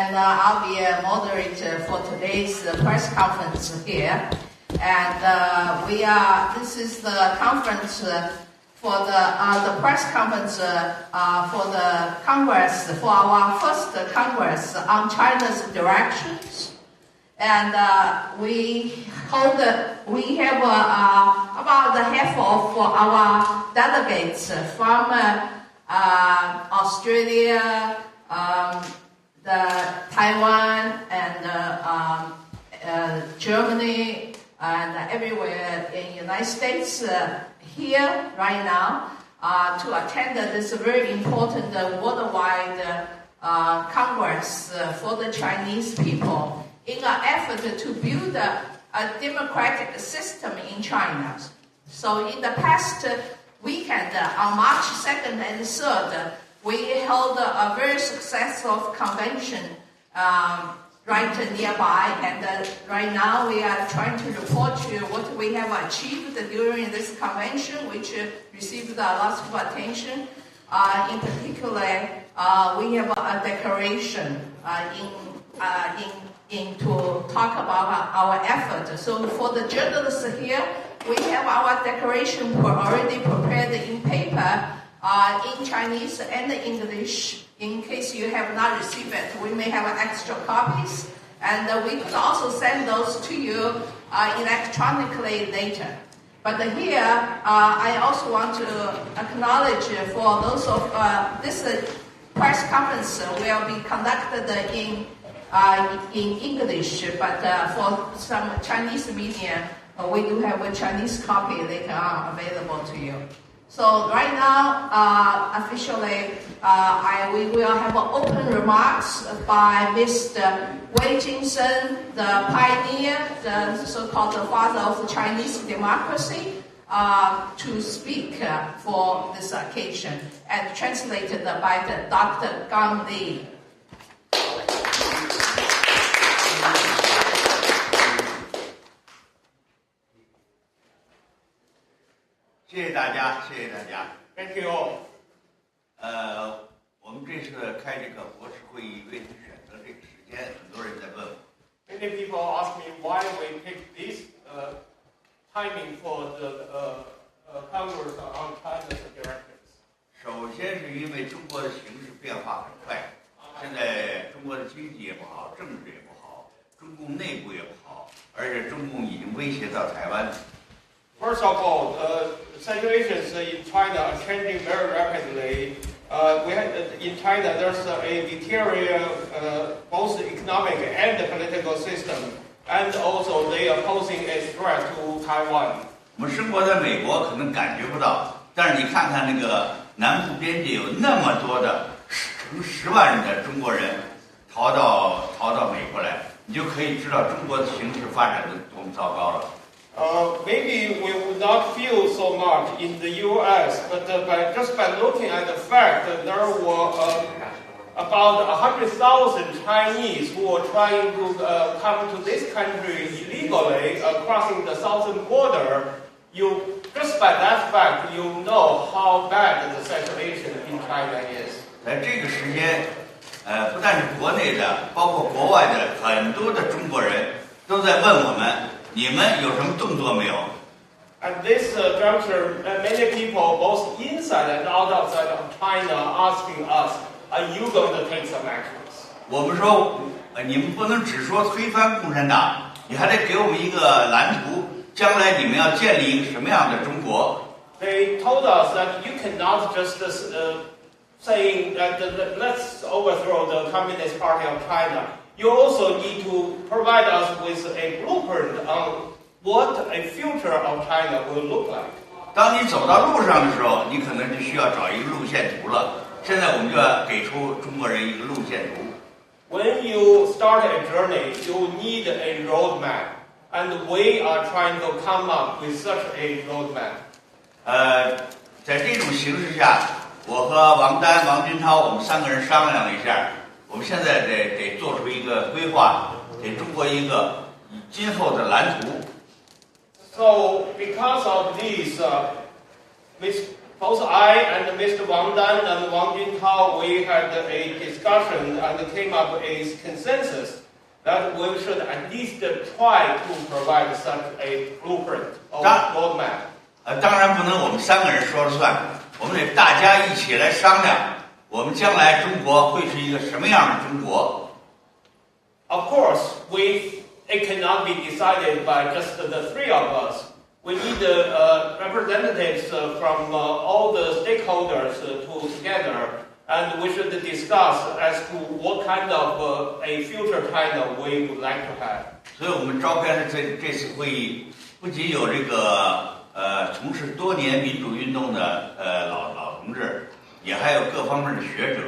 and I'll be a moderator for today's press conference here. And this is the conference for the press conference for the Congress, for our first Congress on China's directions. And we have about half of our delegates from Australia, Taiwan, and Germany, and everywhere in the United States here right now to attend this very important worldwide Congress for the Chinese people in an effort to build a democratic system in China. So in the past weekend, on March 2nd and 3rd, we held a very successful convention right nearby, and right now we are trying to report to you what we have achieved during this convention, which received lots of attention. In particular, we have a declaration to talk about our effort. So for the journalists here, we have our declaration already prepared in paper, in Chinese and English. In case you have not received it, we may have extra copies, and we could also send those to you electronically later. But here, I also want to acknowledge for those of this press conference will be conducted in English, but for some Chinese media, we do have a Chinese copy later on available to you. So right now, officially, we will have open remarks by Mr.魏京生, the pioneer, the so-called father of Chinese democracy, to speak for this occasion, and translated by Dr. Gang Li. 谢谢大家，谢谢大家。Thank you all. 我们这次开这个国是会议为什么选择这个时间？很多人在问我。Many people ask me why we pick this timing for the Congress on China's directives. 首先是因为中国的形势变化很快，现在中国的经济也不好，政治也不好，中共内部也不好，而且中共已经威胁到台湾。First of all, situations in China are changing very rapidly. In China, there's a deteriorating both economic and political system, and also they are posing a threat to Taiwan. 我们生活在美国可能感觉不到，但是你看看那个南部边界有那么多的成10万人的中国人逃到美国来，你就可以知道中国的形势发展的多么糟糕了。Maybe we would not feel so much in the U.S., but just by looking at the fact that there were about 100,000 Chinese who were trying to come to this country illegally, crossing the southern border, just by that fact, you know how bad the situation in China is. 在这个时间，不但是国内的，包括国外的很多的中国人都在问我们。你们有什么动作没有 At this juncture, many people, both inside and outside of China, are asking us, "Are you going to take some actions?" 我们说，你们不能只说推翻共产党，你还得给我们一个蓝图，将来你们要建立一个什么样的中国 They told us that you cannot just saying that let's overthrow the Communist Party of China. You also need to provide us with a blueprint on what a future of China will look like. 当你走到路上的时候，你可能就需要找一个路线图了。现在我们就要给出中国人一个路线图。When you start a journey, you need a roadmap, and we are trying to come up with such a roadmap. 在这种形势下，我和王丹、王军涛，我们3个人商量了一下。我们现在得做出一个规划，给中国一个今后的蓝图。So, because of this, both I and Mr. Wang Dan and Wang Juntao, we had a discussion and came up a consensus that we should at least try to provide such a blueprint or roadmap. 当然不能我们3个人说了算，我们得大家一起来商量，我们将来中国会是一个什么样的中国。Of course, it cannot be decided by just the 3 of us. We need representatives from all the stakeholders together, and we should discuss as to what kind of a future China we would like to have. 所以我们召开的这次会议，不仅有这个从事多年民主运动的老同志，也还有各方面的学者。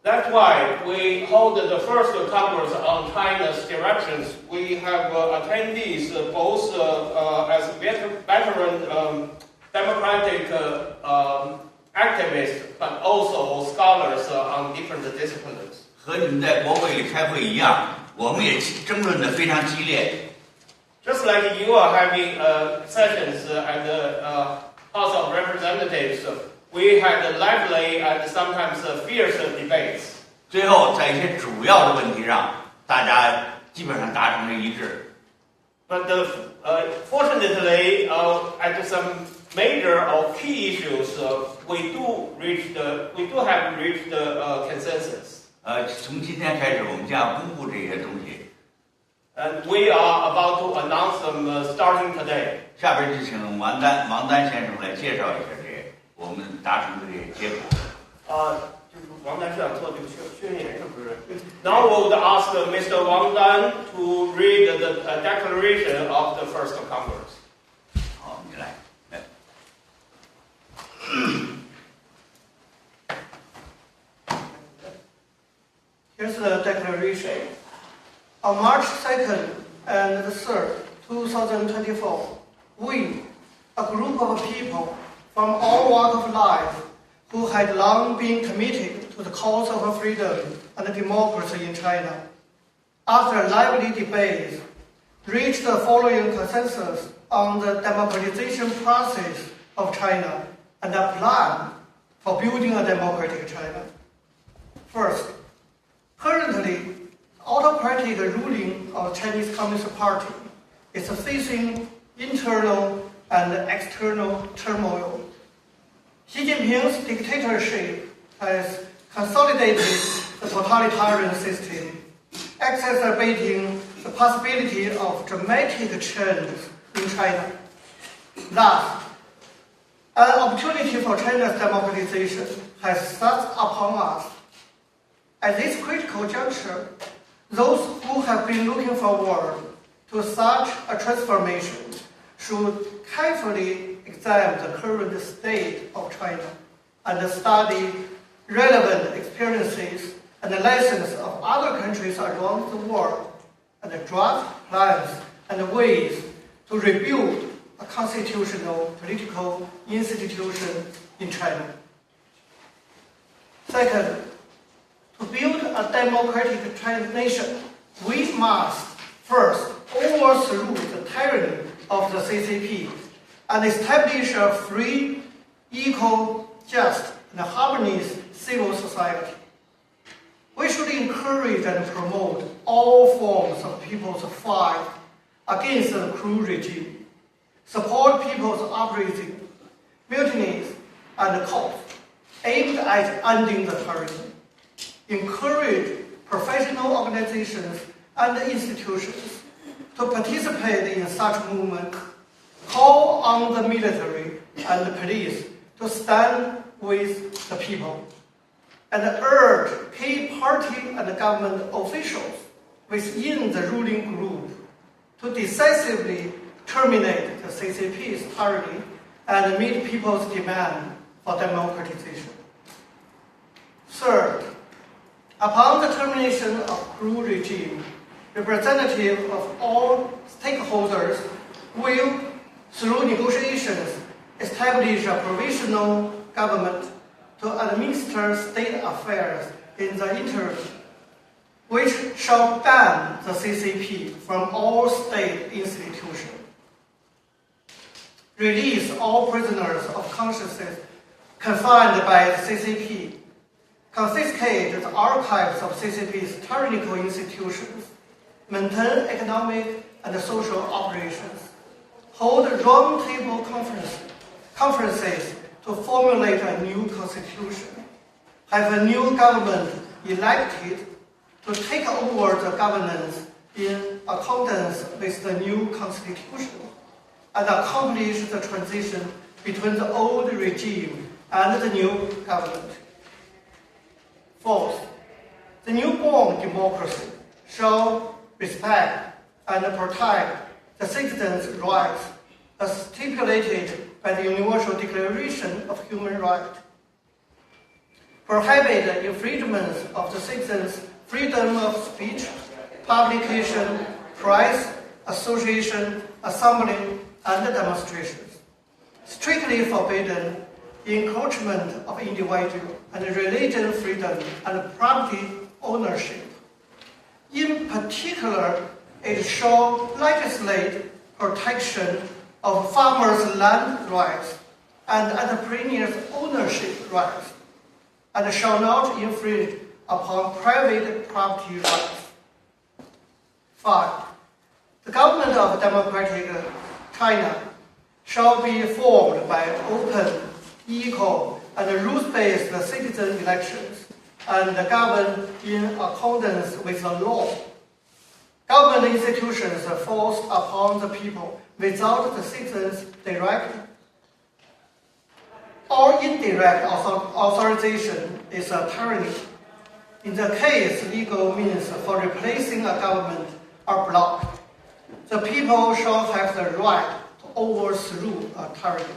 That's why we hold the first Congress on China's directions. We have attendees both as veteran democratic activists, but also scholars on different disciplines. 和你们在国会里开会一样，我们也争论得非常激烈。Just like you are having sessions at the House of Representatives, we had lively and sometimes fierce debates. 最后，在一些主要的问题上，大家基本上达成了一致。But fortunately, at some major or key issues, we do have reached consensus. 从今天开始，我们将要公布这些东西。And we are about to announce them starting today. 下边就请王丹先生来介绍一下我们达成的这些结果。就是王丹是想做这个宣言，是不是？ Now we would ask Mr. Wang Dan to read the declaration of the first Congress. 好，你来。Here's the declaration. On March 2nd and the 3rd, 2024, we, a group of people from all walks of life who had long been committed to the cause of freedom and democracy in China, after lively debates, reached the following consensus on the democratization process of China and a plan for building a democratic China. First, currently, autocratic ruling of the Chinese Communist Party is facing internal and external turmoil. Xi Jinping's dictatorship has consolidated the totalitarian system, exacerbating the possibility of dramatic change in China. Thus, an opportunity for China's democratization has set upon us. At this critical juncture, those who have been looking forward to such a transformation should carefully examine the current state of China and study relevant experiences and lessons of other countries around the world and draft plans and ways to rebuild a constitutional political institution in China. Second, to build a democratic nation, we must first overthrow the tyranny of the CCP and establish a free, equal, just, and harmonious civil society. We should encourage and promote all forms of people's fight against the cruel regime, support people's uprising, mutinies, and coups aimed at ending the tyranny, encourage professional organizations and institutions to participate in such movement, call on the military and the police to stand with the people, and urge key party and government officials within the ruling group to decisively terminate the CCP's tyranny and meet people's demand for democratization. Third, upon the termination of cruel regime, representatives of all stakeholders will, through negotiations, establish a provisional government to administer state affairs in the interim, which shall ban the CCP from all state institutions. release all prisoners of conscience confined by the CCP, confiscate the archives of CCP's tyrannical institutions, maintain economic and social operations, hold roundtable conferences to formulate a new constitution, have a new government elected to take over the governance in accordance with the new constitution, and accomplish the transition between the old regime and the new government. Fourth, the newborn democracy shall respect and protect the citizens' rights as stipulated by the Universal Declaration of Human Rights, prohibit infringements of the citizens' freedom of speech, publication, press, association, assembly, and demonstrations, strictly forbidden the encroachment of individual and religion freedom and property ownership. In particular, it shall legislate protection of farmers' land rights and entrepreneurs' ownership rights, and shall not infringe upon private property rights. 5. The government of Democratic China shall be formed by open, equal, and rules-based citizen elections and governed in accordance with the law. Government institutions forced upon the people without the citizens' direct or indirect authorization is a tyranny. In the case legal means for replacing a government are blocked, the people shall have the right to overthrow a tyranny.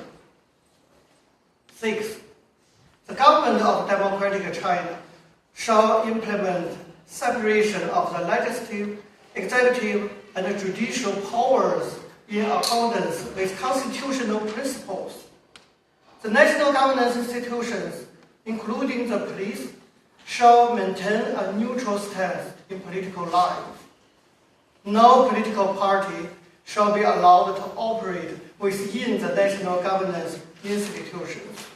6. The government of Democratic China shall implement separation of the legislative, executive, and judicial powers in accordance with constitutional principles. The national governance institutions, including the police, shall maintain a neutral stance in political life. No political party shall be allowed to operate within the national governance institutions.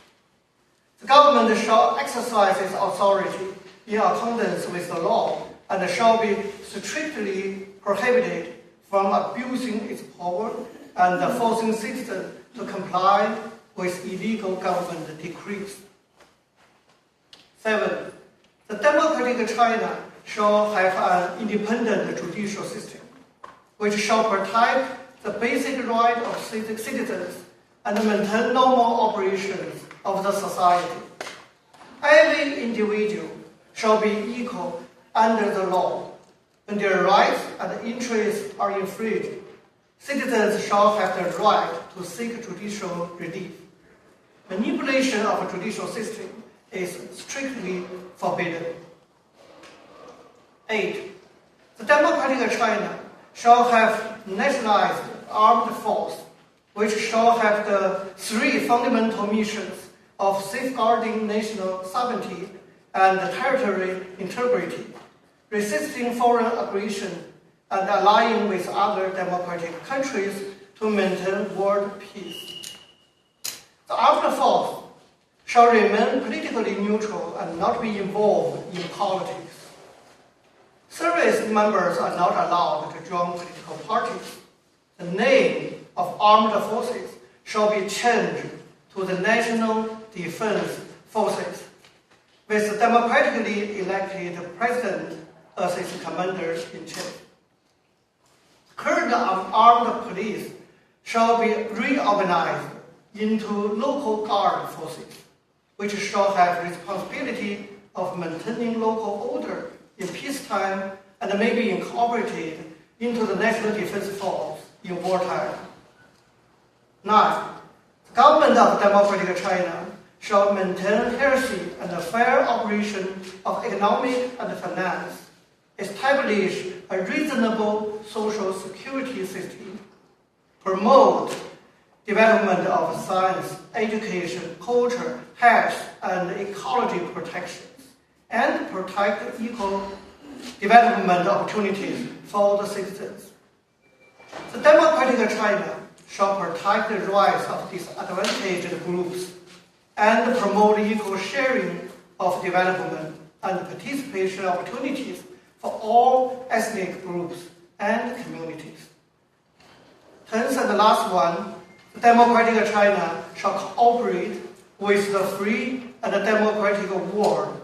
The government shall exercise its authority in accordance with the law and shall be strictly prohibited from abusing its power and forcing citizens to comply with illegal government decrees. 7. The Democratic China shall have an independent judicial system, which shall protect the basic right of citizens and maintain normal operations of the society. Every individual shall be equal under the law. When their rights and interests are infringed, citizens shall have the right to seek judicial relief. Manipulation of a judicial system is strictly forbidden. 8. The Democratic China shall have nationalized armed force, which shall have the 3 fundamental missions of safeguarding national sovereignty and territorial integrity, resisting foreign aggression, and allying with other democratic countries to maintain world peace. The armed force shall remain politically neutral and not be involved in politics. Service members are not allowed to join political parties. The name of armed forces shall be changed to the National Defense Forces, with the democratically elected president as its commander-in-chief. Current armed police shall be reorganized into local guard forces, which shall have responsibility of maintaining local order in peacetime and may be incorporated into the National Defense Force in wartime. 9. The government of Democratic China shall maintain healthy and fair operation of economic and finance, establish a reasonable social security system, promote development of science, education, culture, health, and ecology protections, and protect equal development opportunities for the citizens. The Democratic China shall protect the rights of disadvantaged groups and promote equal sharing of development and participation opportunities for all ethnic groups and communities. 10th and the last one, the democratic China shall cooperate with the free and democratic world,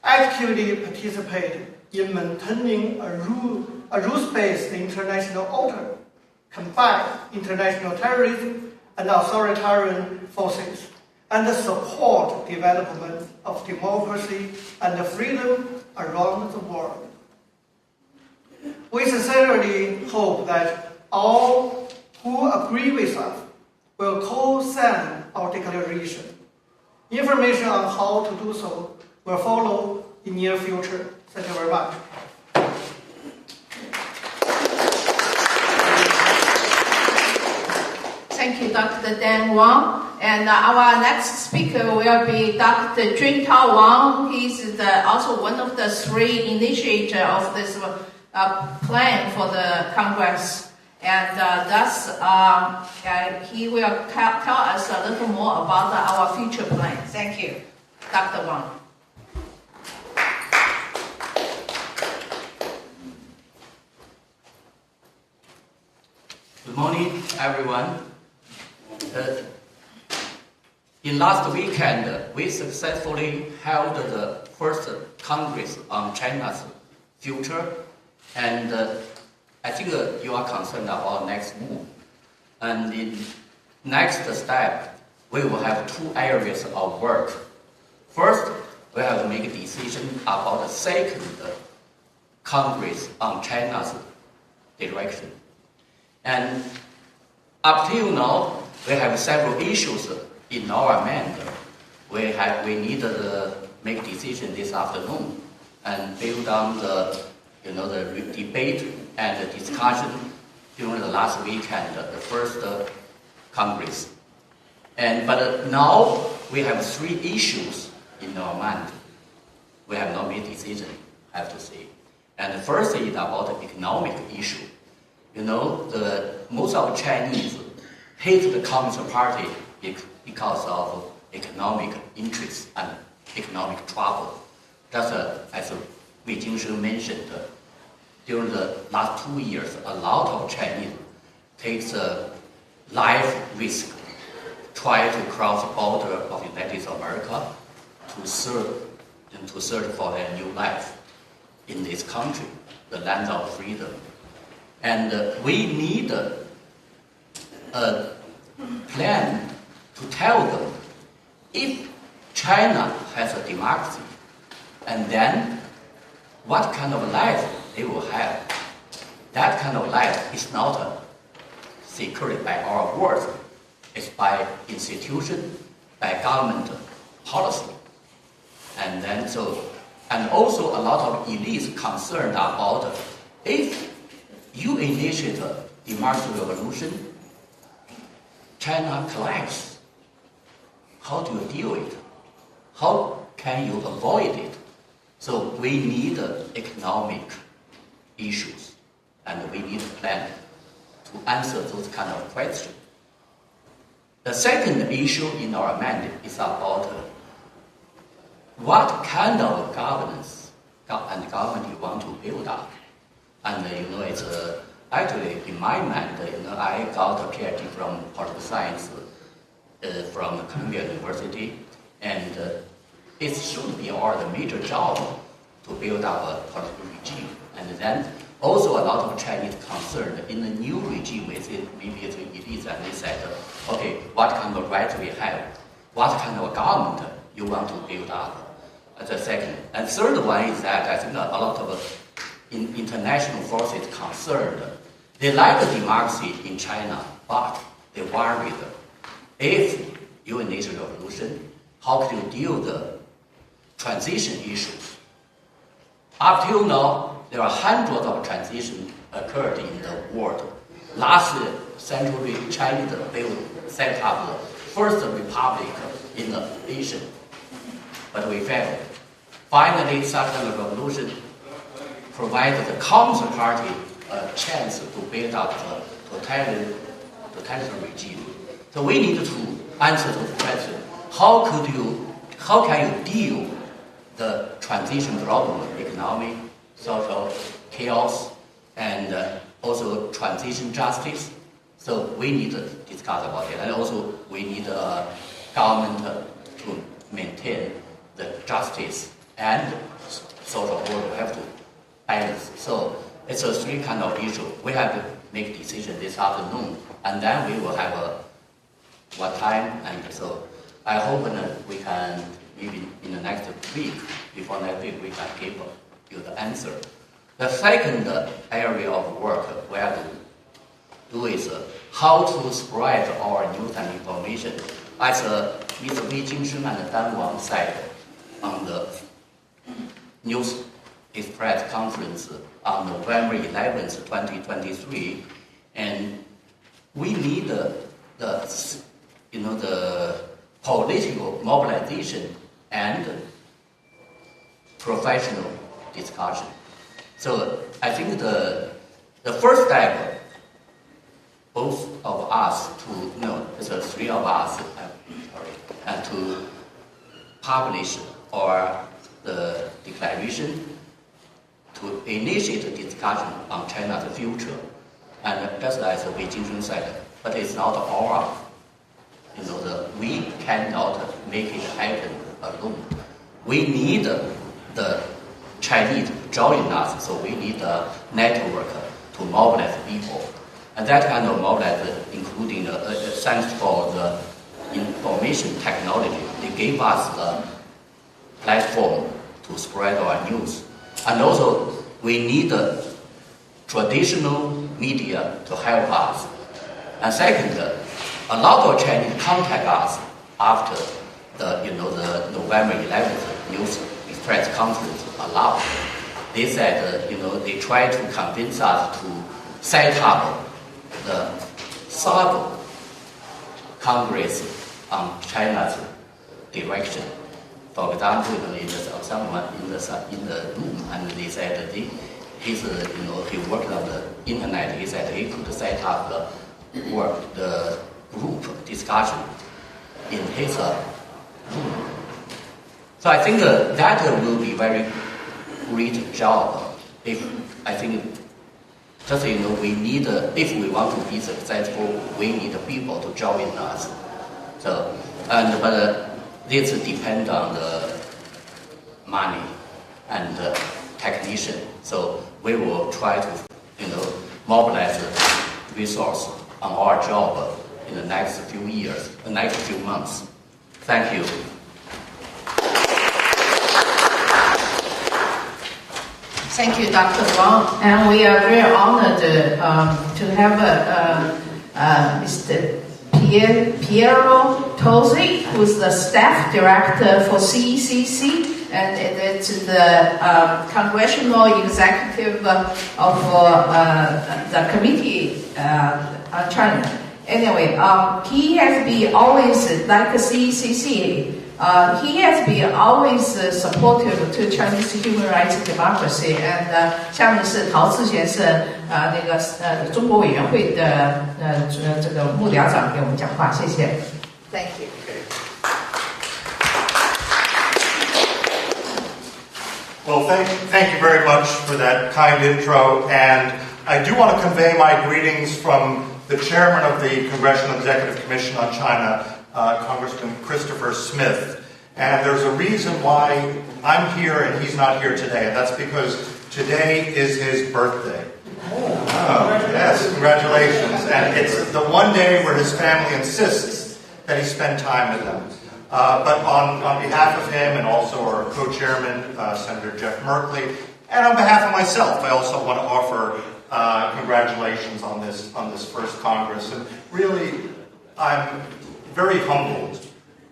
actively participate in maintaining a rules-based international order, combat international terrorism and authoritarian forces, and support development of democracy and freedom around the world. We sincerely hope that all who agree with us will co-sign our declaration. Information on how to do so will follow in near future. Thank you very much. Thank you, Dr. Dan Wang. And our next speaker will be Dr. Juntao Wang. He's also one of the three initiators of this plan for the Congress. And thus, he will tell us a little more about our future plan. Thank you, Dr. Wang. Good morning, everyone. In last weekend, we successfully held the first Congress on China's future, and I think you are concerned about next move. And in next step, we will have two areas of work. First, we have to make a decision about the second Congress on China's direction. And up till now, we have several issues in our mind. We need to make decision this afternoon and build on the debate and the discussion during the last weekend, the first Congress. But now we have three issues in our mind. We have not made decision, I have to say. And the first is about the economic issue. Most of Chinese hate the Communist Party because of economic interests and economic trouble. Just as Wei京mentioned, during the last 2 years, a lot of Chinese takes a life risk, try to cross the border of the United States of America to search for their new life in this country, the land of freedom. And we need a plan to tell them if China has a democracy, and then what kind of life they will have. That kind of life is not secured by our words. It's by institution, by government policy. And also a lot of elites concerned about if you initiate a democratic revolution, China collapses. How do you deal with it? How can you avoid it? So we need economic issues, and we need a plan to answer those kind of questions. The second issue in our mind is about what kind of governance and government you want to build up. And it's actually in my mind, I got a PhD from political science from Columbia University, and it should be our major job to build up a political regime. And then also a lot of Chinese concerned in the new regime with it, maybe it's elites, and they said, okay, what kind of rights we have, what kind of government you want to build up. The second. And third one is that I think a lot of international forces concerned. They like the democracy in China, but they worried if you initiate a revolution, how can you deal with the transition issues? Up till now, there are hundreds of transitions occurred in the world. Last century, China set up the first republic in the Asia, but we failed. Finally, such a revolution provided the Communist Party a chance to build up the totalitarian totalitarian regime. So we need to answer those questions. How can you deal the transition problem, economic, social chaos, and also transition justice? So we need to discuss about it, and also we need government to maintain the justice and social order. We have to balance. So it's a three kind of issue. We have to make decision this afternoon, and then we will have one time. And so I hope that we can maybe in the next week, before next week, we can give you the answer. The second area of work we have to do is how to spread our news and information. As Mr. Wei Jingsheng and Dan Wang said on the News Express conference on November 11th, 2023, and we need the political mobilization and professional discussion. So I think the first step, both of us it's the three of us, and to publish the declaration to initiate a discussion on China's future. And just as Wei Jingsheng said, but it's not our, we cannot make it happen alone. We need the Chinese to join us, so we need a network to mobilize people. And that kind of mobilize, including thanks for the information technology, they gave us the platform to spread our news. And also, we need traditional media to help us. And second, a lot of Chinese contact us after the November 11th News Express conference allowed. They said, they tried to convince us to set up the third Congress on China's direction. For example, someone in the room, and they said he worked on the internet. He said he could set up the group discussion in his room. So I think that will be very great job. We need, if we want to be successful, we need people to join us. So, but this depends on the money and the technician. So we will try to, mobilize resources on our job in the next few years, the next few months. Thank you. Thank you, Dr. Wang. And we are very honored to have Mr. Piero Tosi, who is the staff director for CECC, and it's the congressional executive of the Committee on China. Anyway, he has been always, like CECC, he has been always supportive to Chinese human rights and democracy. And 下面是陶志贤是中国委员会的这个幕僚长给我们讲话，谢谢。Thank you. Well, thank you very much for that kind intro, and I do want to convey my greetings from the chairman of the Congressional Executive Commission on China, Congressman Christopher Smith. And there's a reason why I'm here and he's not here today, and that's because today is his birthday. Oh, yes, congratulations. And it's the one day where his family insists that he spend time with them. But on behalf of him and also our co-chairman, Senator Jeff Merkley, and on behalf of myself, I also want to offer congratulations on this first Congress. And really, I'm very humbled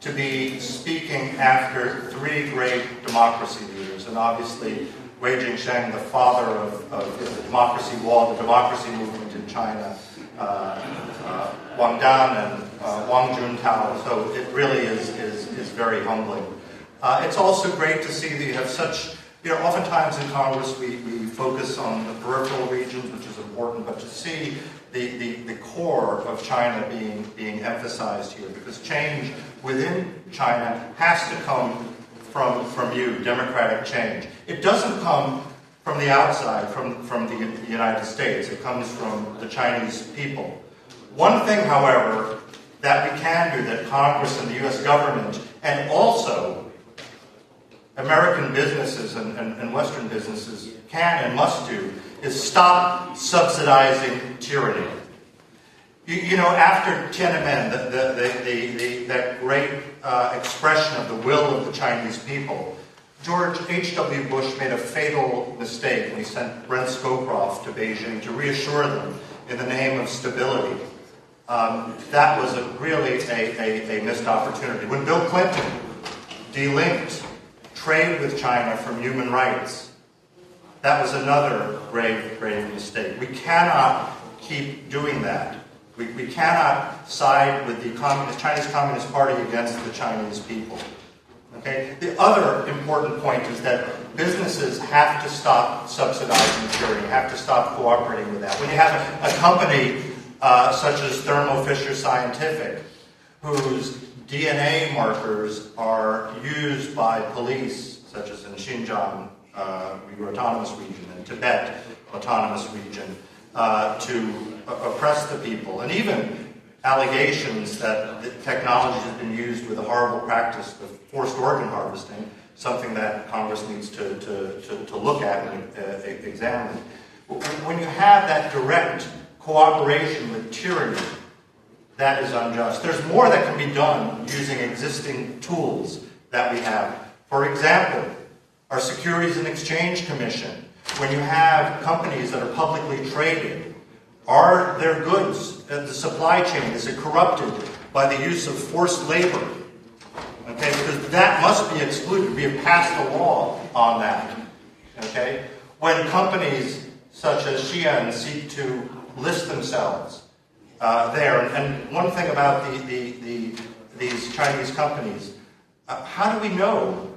to be speaking after three great democracy leaders, and obviously Wei Jingsheng, the father of the democracy wall, the democracy movement in China, Wang Dan and Wang Juntao. So it really is very humbling. It's also great to see that you have such Oftentimes in Congress we focus on the peripheral regions, which is important, but to see the core of China being emphasized here, because change within China has to come from you, democratic change. It doesn't come from the outside, from the United States. It comes from the Chinese people. One thing, however, that we can do, that Congress and the U.S. government, and also American businesses and Western businesses can and must do, is stop subsidizing tyranny. After Tiananmen, that great expression of the will of the Chinese people, George H.W. Bush made a fatal mistake when he sent Brent Scowcroft to Beijing to reassure them in the name of stability. That was really a missed opportunity. When Bill Clinton delinked trade with China from human rights, that was another grave mistake. We cannot keep doing that. We cannot side with the Chinese Communist Party against the Chinese people. Okay? The other important point is that businesses have to stop subsidizing tyranny, have to stop cooperating with that. When you have a company such as Thermo Fisher Scientific, whose DNA markers are used by police, such as in Xinjiang, Autonomous Region, and Tibet Autonomous Region, to oppress the people, and even allegations that the technology has been used with a horrible practice of forced organ harvesting, something that Congress needs to look at and examine. When you have that direct cooperation with tyranny, that is unjust. There's more that can be done using existing tools that we have. For example, our Securities and Exchange Commission, when you have companies that are publicly traded, are their goods, the supply chain, is it corrupted by the use of forced labor? Okay, because that must be excluded. We have passed a law on that. Okay? When companies such as Xi'an seek to list themselves there, and one thing about these Chinese companies, how do we know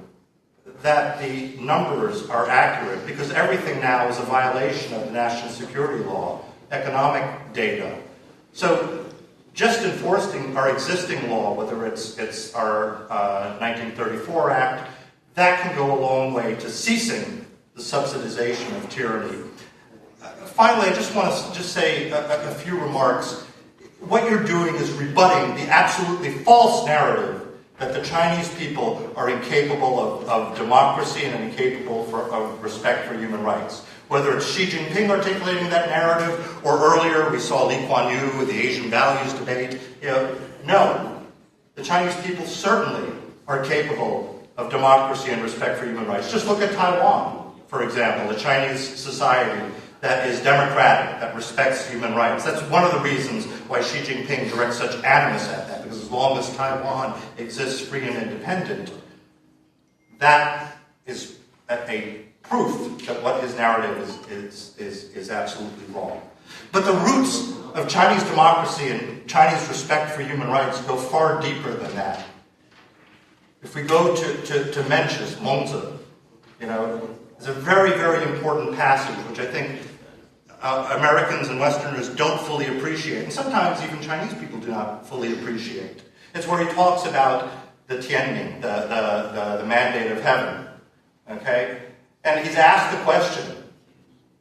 that the numbers are accurate? Because everything now is a violation of the national security law, economic data. So just enforcing our existing law, whether it's our 1934 Act, that can go a long way to ceasing the subsidization of tyranny. Finally, I just want to say a few remarks. What you're doing is rebutting the absolutely false narrative that the Chinese people are incapable of democracy and incapable of respect for human rights. Whether it's Xi Jinping articulating that narrative, or earlier we saw Lee Kuan Yew with the Asian values debate. No. The Chinese people certainly are capable of democracy and respect for human rights. Just look at Taiwan, for example, a Chinese society that is democratic, that respects human rights. That's one of the reasons why Xi Jinping directs such animus at that, because as long as Taiwan exists free and independent, that is a proof that what his narrative is absolutely wrong. But the roots of Chinese democracy and Chinese respect for human rights go far deeper than that. If we go to Mencius, Mengzi, it's a very, very important passage, which I think Americans and Westerners don't fully appreciate, and sometimes even Chinese people do not fully appreciate. It's where he talks about the Tianming, the mandate of heaven, okay? And he's asked the question,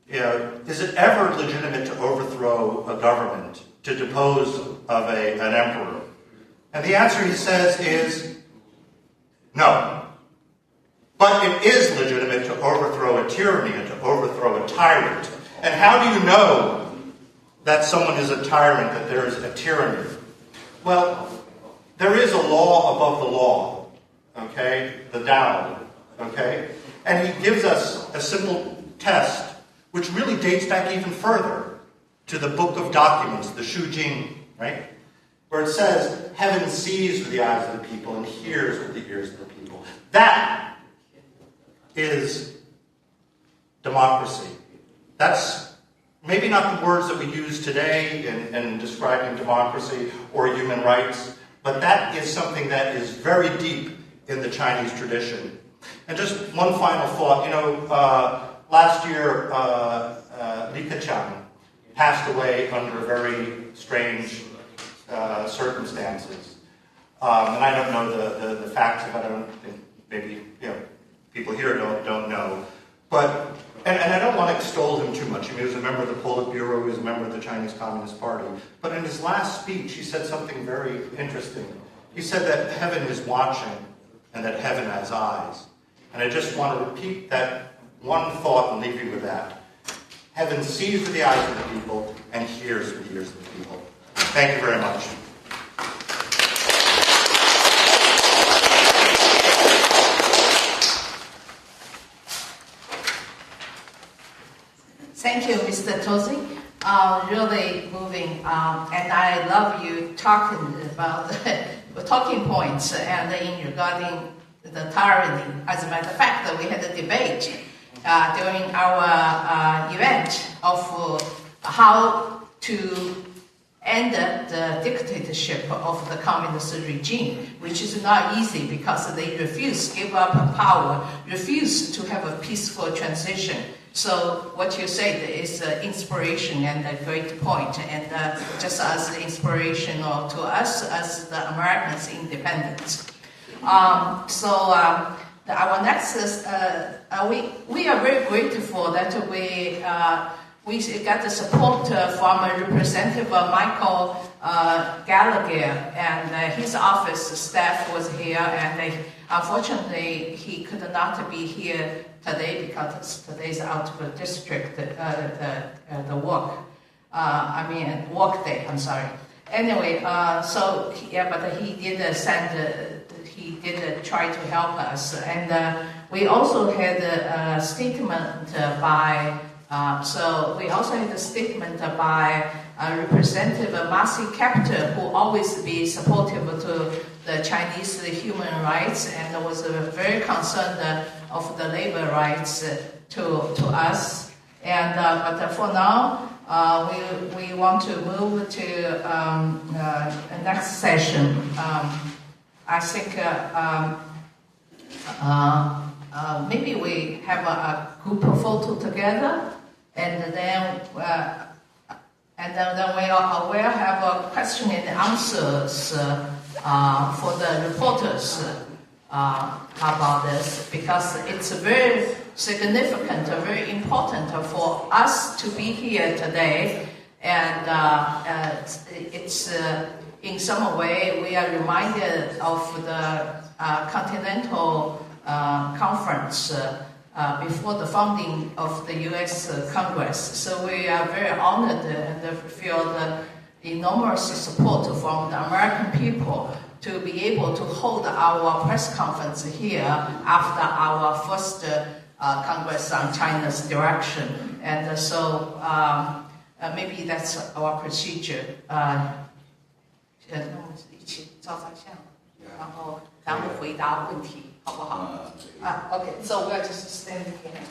is it ever legitimate to overthrow a government, to depose of an emperor? And the answer, he says, is no. But it is legitimate to overthrow a tyranny and to overthrow a tyrant. And how do you know that someone is a tyrant, that there is a tyranny? Well, there is a law above the law, okay? The Tao, okay? And he gives us a simple test, which really dates back even further to the Book of Documents, the Shu Jing, right? Where it says, heaven sees with the eyes of the people and hears with the ears of the people. That is democracy. That's maybe not the words that we use today in describing democracy or human rights, but that is something that is very deep in the Chinese tradition. And just one final thought, last year, Li Keqiang passed away under very strange circumstances. And I don't know the facts of it. I don't think maybe people here don't know. But and I don't want to extol him too much. He was a member of the Politburo. He was a member of the Chinese Communist Party. But in his last speech, he said something very interesting. He said that heaven is watching and that heaven has eyes. And I just want to repeat that one thought and leave you with that. Heaven sees with the eyes of the people and hears with the ears of the people. Thank you very much. Thank you, Mr. Tosi. Really moving, and I love you talking about the talking points and regarding the tyranny. As a matter of fact, we had a debate during our event of how to end the dictatorship of the communist regime, which is not easy because they refuse to give up power, refuse to have a peaceful transition. So what you said is inspiration and a great point, and just as inspirational to us as the Americans independents. Our next is, we are very grateful that we got the support from Representative Michael Gallagher, and his office staff was here, and unfortunately he could not be here today because today is out of district, the work. Work day, I'm sorry. Anyway, but he did he did try to help us. And we also had a statement by, Representative Marcy Kaptur, who always be supportive to the Chinese human rights and was very concerned of the labor rights to us. And but for now, we want to move to the next session. I think maybe we have a group photo together, and then we'll have a question and answers for the reporters about this, because it's very significant, very important for us to be here today, and it's in some way we are reminded of the Continental Conference before the founding of the U.S. Congress. So we are very honored and feel the enormous support from the American people to be able to hold our press conference here after our first Congress on China's direction. And so maybe that's our procedure. 一起照张相，然后回答问题，好不好？Okay, so we're just standing here.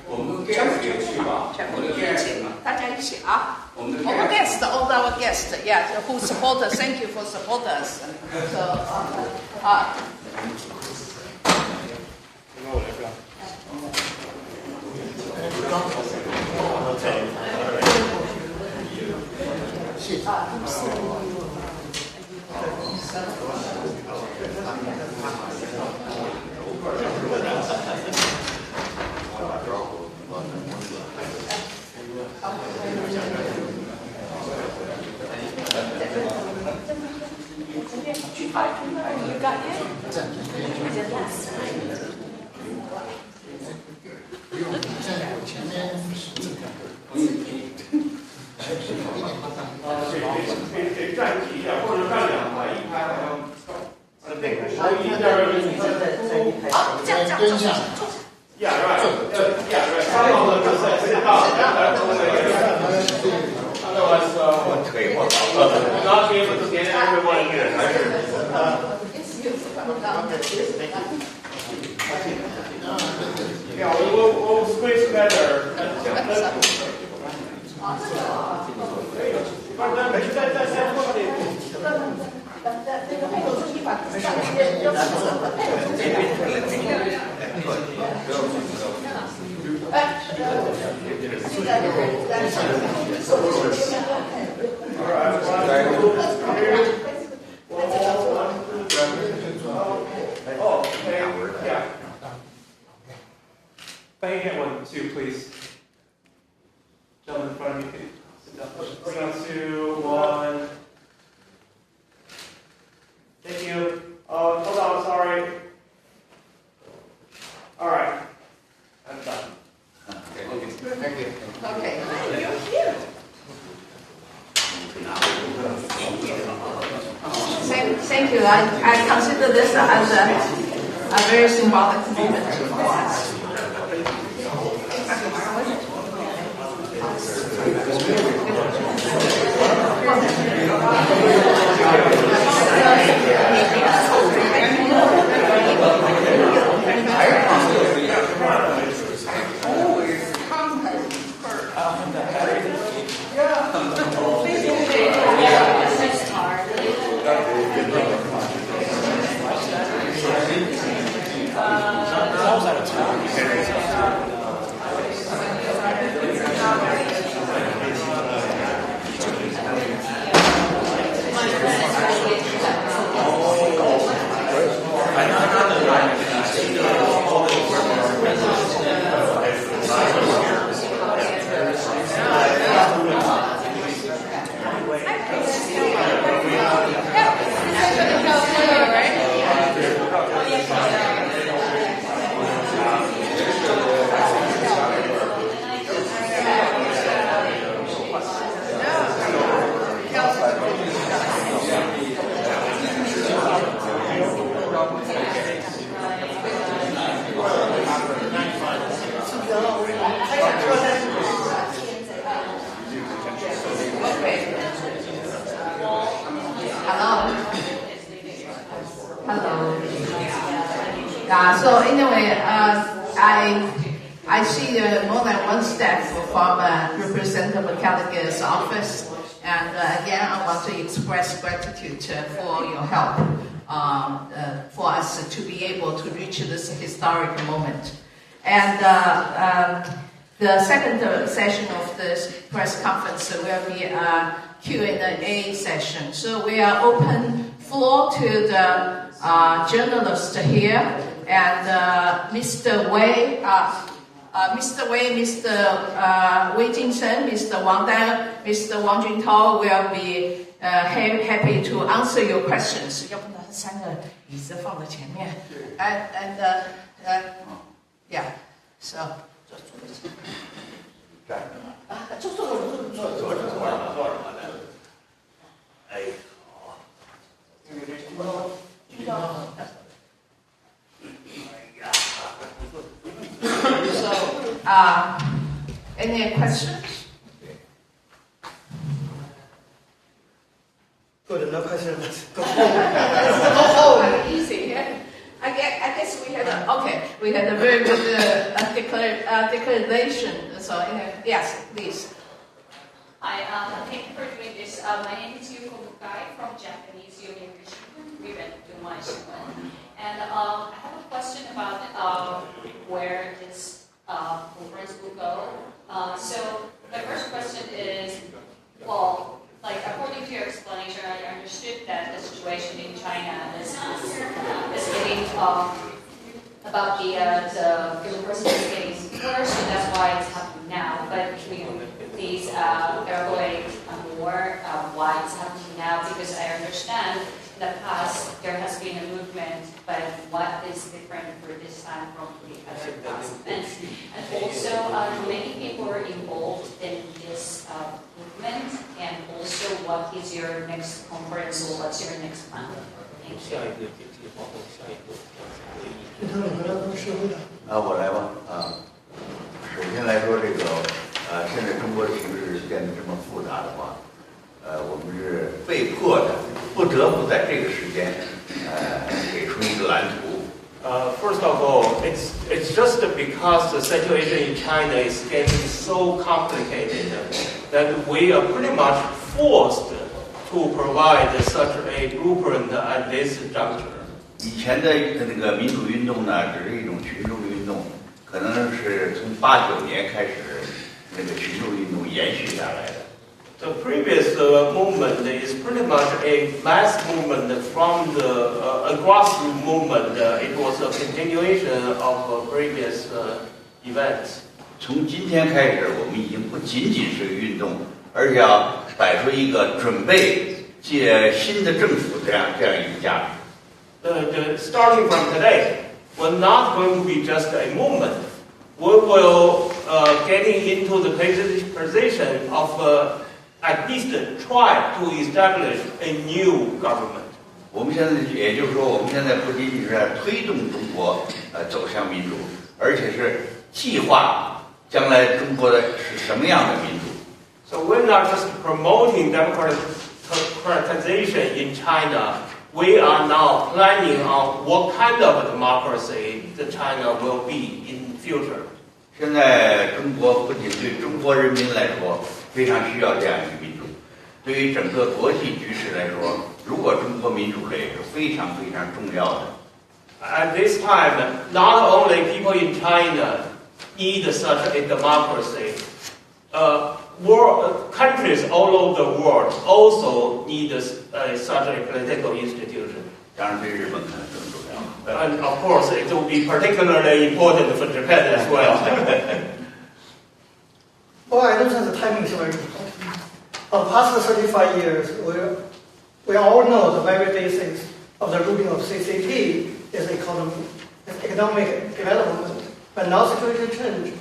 我们 guest 也去吧，我们 guest 大家一起啊。我们 guest, all our guests, yeah, who support us, thank you for support us. So, 可以站几下，或者站两排，一排好像。好，这样。Yeah, right. Yeah, right. Some of them just sit down. Otherwise, we'll not be able to get everyone here. Yeah, we'll squeeze together. 不是，在后面。Bang it 1, 2, please. Gentlemen in front of me, sit down. 2, 1. Thank you. Hold on, sorry. All right. I'm done. Thank you. Okay. You're here. Thank you. I consider this as a very symbolic moment for us. So anyway, I see more than one staff from Representative Callaghan's office, and again, I want to express gratitude for your help for us to be able to reach this historic moment. And the second session of this press conference will be a Q&A session. So we are open floor to the journalists here. And Mr. Wei, Mr. Wei Jinsen, Mr. Wang Dan, Mr. Wang Juntao will be happy to answer your questions. 要不然三个椅子放在前面 yeah, so 坐。Any questions? Good, no questions. Go home. Easy. I guess we had a very good declaration. So yes, please. Hi, thank you for doing this. My name is Yuko Mukai from Japanese Union and I have a question about where this conference will go. So the first question is, well, like according to your explanation, I understood that the situation in China is getting about the university is getting worse, so that's why it's happening now. But please elaborate more why it's happening now, because I understand in the past there has been a movement, but what is different for this time from the other past events? And also, many people are involved in this movement, and also what is your next conference or what's your next plan? Thank you. 我来吧。首先来说这个现在中国形势变得这么复杂的话，我们是被迫的，不得不在这个时间给出一个蓝图。First of all, it's just because the situation in China is getting so complicated that we are pretty much forced to provide such a blueprint at this juncture. 以前的那个民主运动呢，只是一种群众运动，可能是从89年开始，那个群众运动延续下来的。The previous movement is pretty much a mass movement from the grassroots movement. It was a continuation of previous events. 从今天开始，我们已经不仅仅是个运动，而且要摆出一个准备借新的政府这样一个价值。Starting from today, we're not going to be just a movement. We will getting into the position of at least try to establish a new government. 我们现在也就是说，我们现在不仅仅是在推动中国走向民主，而且是计划将来中国的是什么样的民主。So we're not just promoting democratization in China. We are now planning on what kind of democracy that China will be in the future. 现在中国不仅对中国人民来说非常需要这样一个民主，对于整个国际局势来说，如果中国民主了也是非常非常重要的。At this time, not only people in China need such a democracy, countries all over the world also need such a political institution. 当然，对日本可能更重要。And of course, it will be particularly important for Japan as well. Well, I don't think the timing is very important. For the past 35 years, we all know the very basics of the ruling of CCP is economic development. But now situation changed.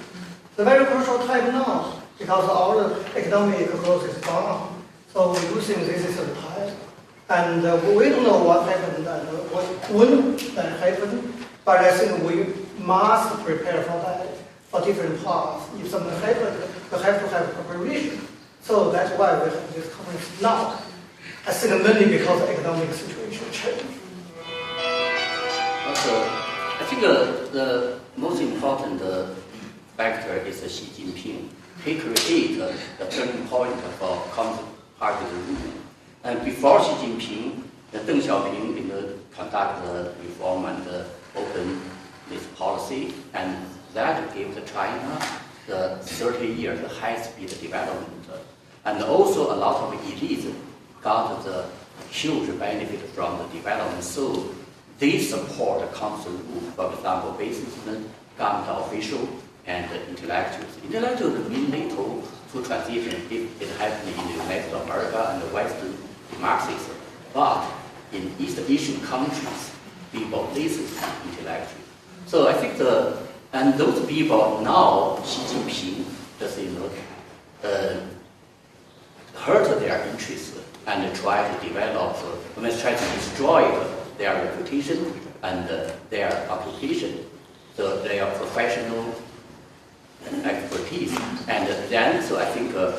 The very crucial time now, because our economic growth is gone. So we do think this is the time. And we don't know what happened and what wouldn't happen. But I think we must prepare for that, for different paths. If something happens, we have to have preparation. So that's why we have this conference now. I think mainly because the economic situation changed. I think the most important factor is Xi Jinping. He created the turning point for communist-party rule. And before Xi Jinping, Deng Xiaoping conduct the reform and open this policy, and that gave China the 30 years high-speed development. And also a lot of elites got the huge benefit from the development. So they support the council rule, for example, businessmen, government officials, and intellectuals. Intellectuals mean little to transition if it happened in the United America and the Western democracies. But in East Asian countries, people listen to intellectuals. So I think and those people now, Xi Jinping, just hurt their interests and try to develop, try to destroy their reputation and their occupation, so their professional expertise. And then, so I think the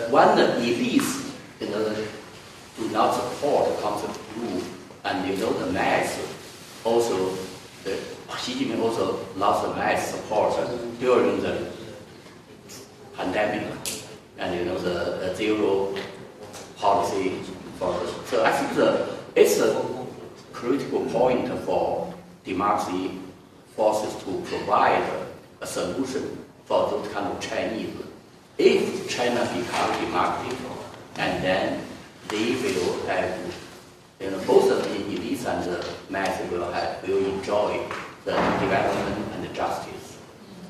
one elites, do not support the concept rule, and the mass also, Xi Jinping also lost the mass support during the pandemic, and the zero policy. So I think it's a critical point for democracy forces to provide a solution for those kind of Chinese. If China becomes democratic, and then they will have, both the elites and the mass will enjoy the development and the justice.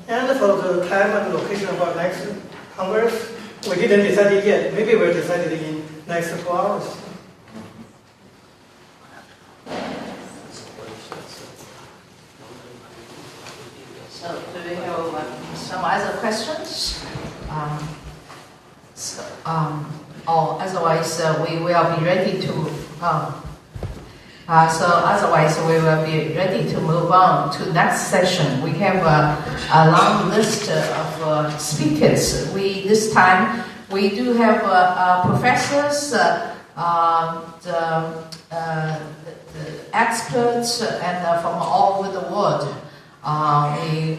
And for the time and location of our next Congress, we didn't decide it yet. Maybe we'll decide it in next 2 hours. So do we have some other questions? Or otherwise we will be ready to. So otherwise we will be ready to move on to next session. We have a long list of speakers. This time we do have professors, the experts, and from all over the world. We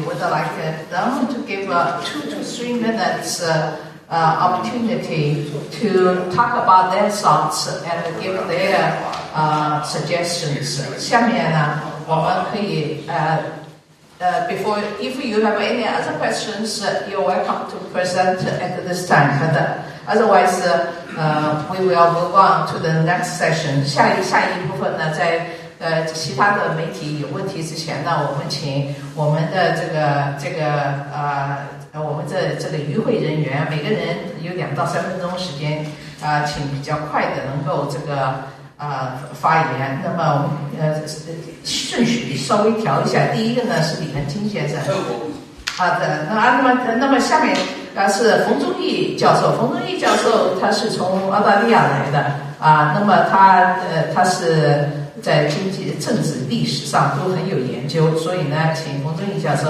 would like them to give 2 to 3 minutes opportunity to talk about their thoughts and give their suggestions. 下面呢，我们可以before, if you have any other questions, you're welcome to present at this time. But otherwise, we will move on to the next session. 下一部分呢，在其他的媒体有问题之前呢，我们请我们的我们的这个与会人员，每个人有2到3分钟时间，请比较快的能够发言。那么我们顺序稍微调一下，第一个呢是李文金先生。那么下面是冯忠义教授。冯忠义教授他是从澳大利亚来的那么他是在经济、政治、历史上都很有研究，所以呢，请冯忠义教授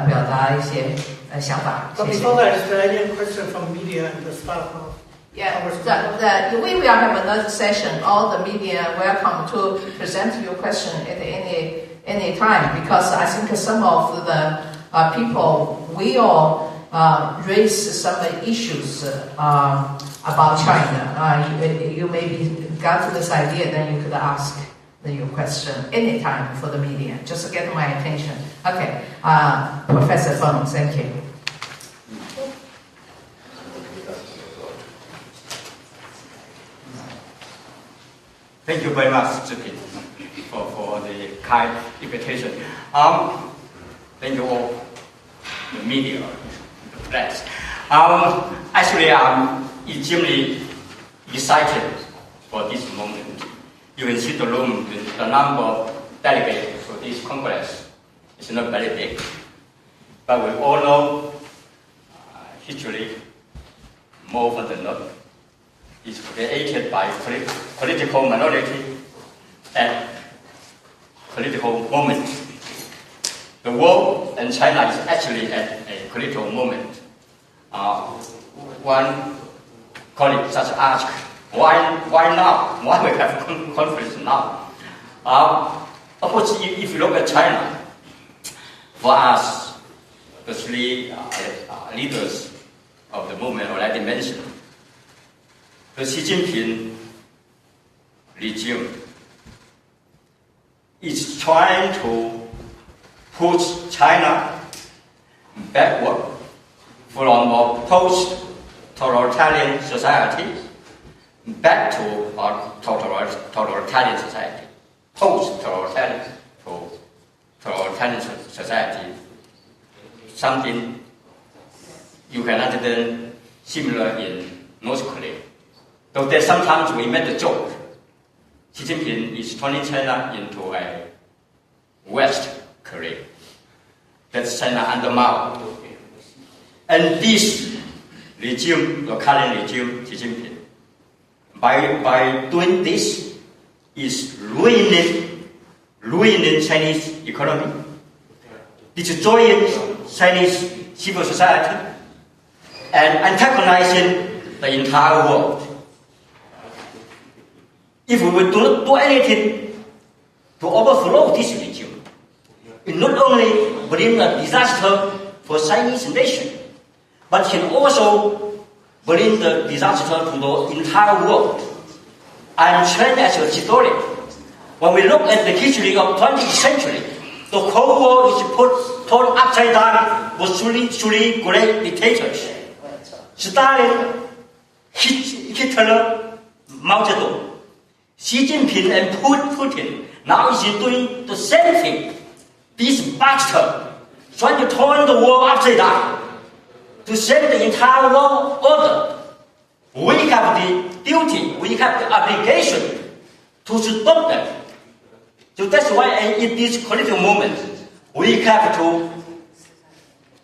表达一些想法。谢谢。 Before that, is there any question from media and the staff? Yeah, we will have another session. All the media welcome to present your question at any time, because I think some of the people will raise some issues about China. You maybe got to this idea, then you could ask your question anytime for the media. Just get my attention. Okay, Professor Feng, thank you. Thank you very much, Zipin, for the kind invitation. Thank you all, the media, the press. Actually, I'm extremely excited for this moment. You can see the room, the number of delegates for this Congress is not very big. But we all know history, more often than not, is created by political minority and political moment. The world and China is actually at a critical moment. One colleague just asked, why now? Why we have conference now? Of course, if you look at China, for us, the three leaders of the movement already mentioned, the Xi Jinping regime is trying to push China backward from a post-totalitarian society back to a totalitarian society. Post-totalitarian society, something you can understand similar in North Korea. Though there sometimes we made the joke, Xi Jinping is turning China into a West Korea. That's China undermined. And this regime, the current regime, Xi Jinping, by doing this, is ruining Chinese economy, destroying Chinese civil society, and antagonizing the entire world. If we do not do anything to overthrow this regime, it not only bring a disaster for Chinese nation, but can also bring the disaster to the entire world. I am trained as a historian. When we look at the history of 20th century, the whole world is turned upside down with three great dictators: Stalin, Hitler, Mao Zedong. Xi Jinping and Putin now is doing the same thing. This bastard trying to turn the world upside down to set the entire world order. We have the duty, we have the obligation to stop them. So that's why in this critical moment, we have to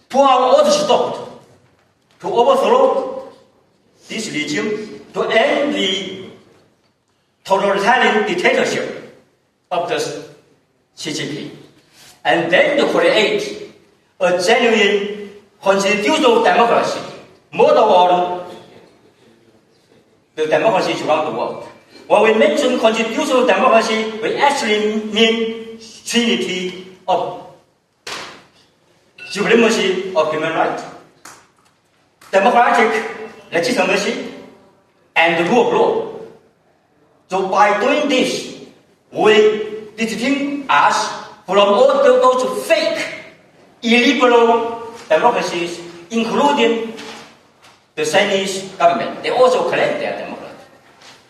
put our orders stop to overthrow this regime, to end the totalitarian dictatorship of the Xi Jinping, and then to create a genuine constitutional democracy, model on the democracy around the world. When we mention constitutional democracy, we actually mean trinity of supremacy of human rights, democratic legitimacy and rule of law. So by doing this, we distinguish us from all those fake, illiberal democracies, including the Chinese government. They also claim they are democracy.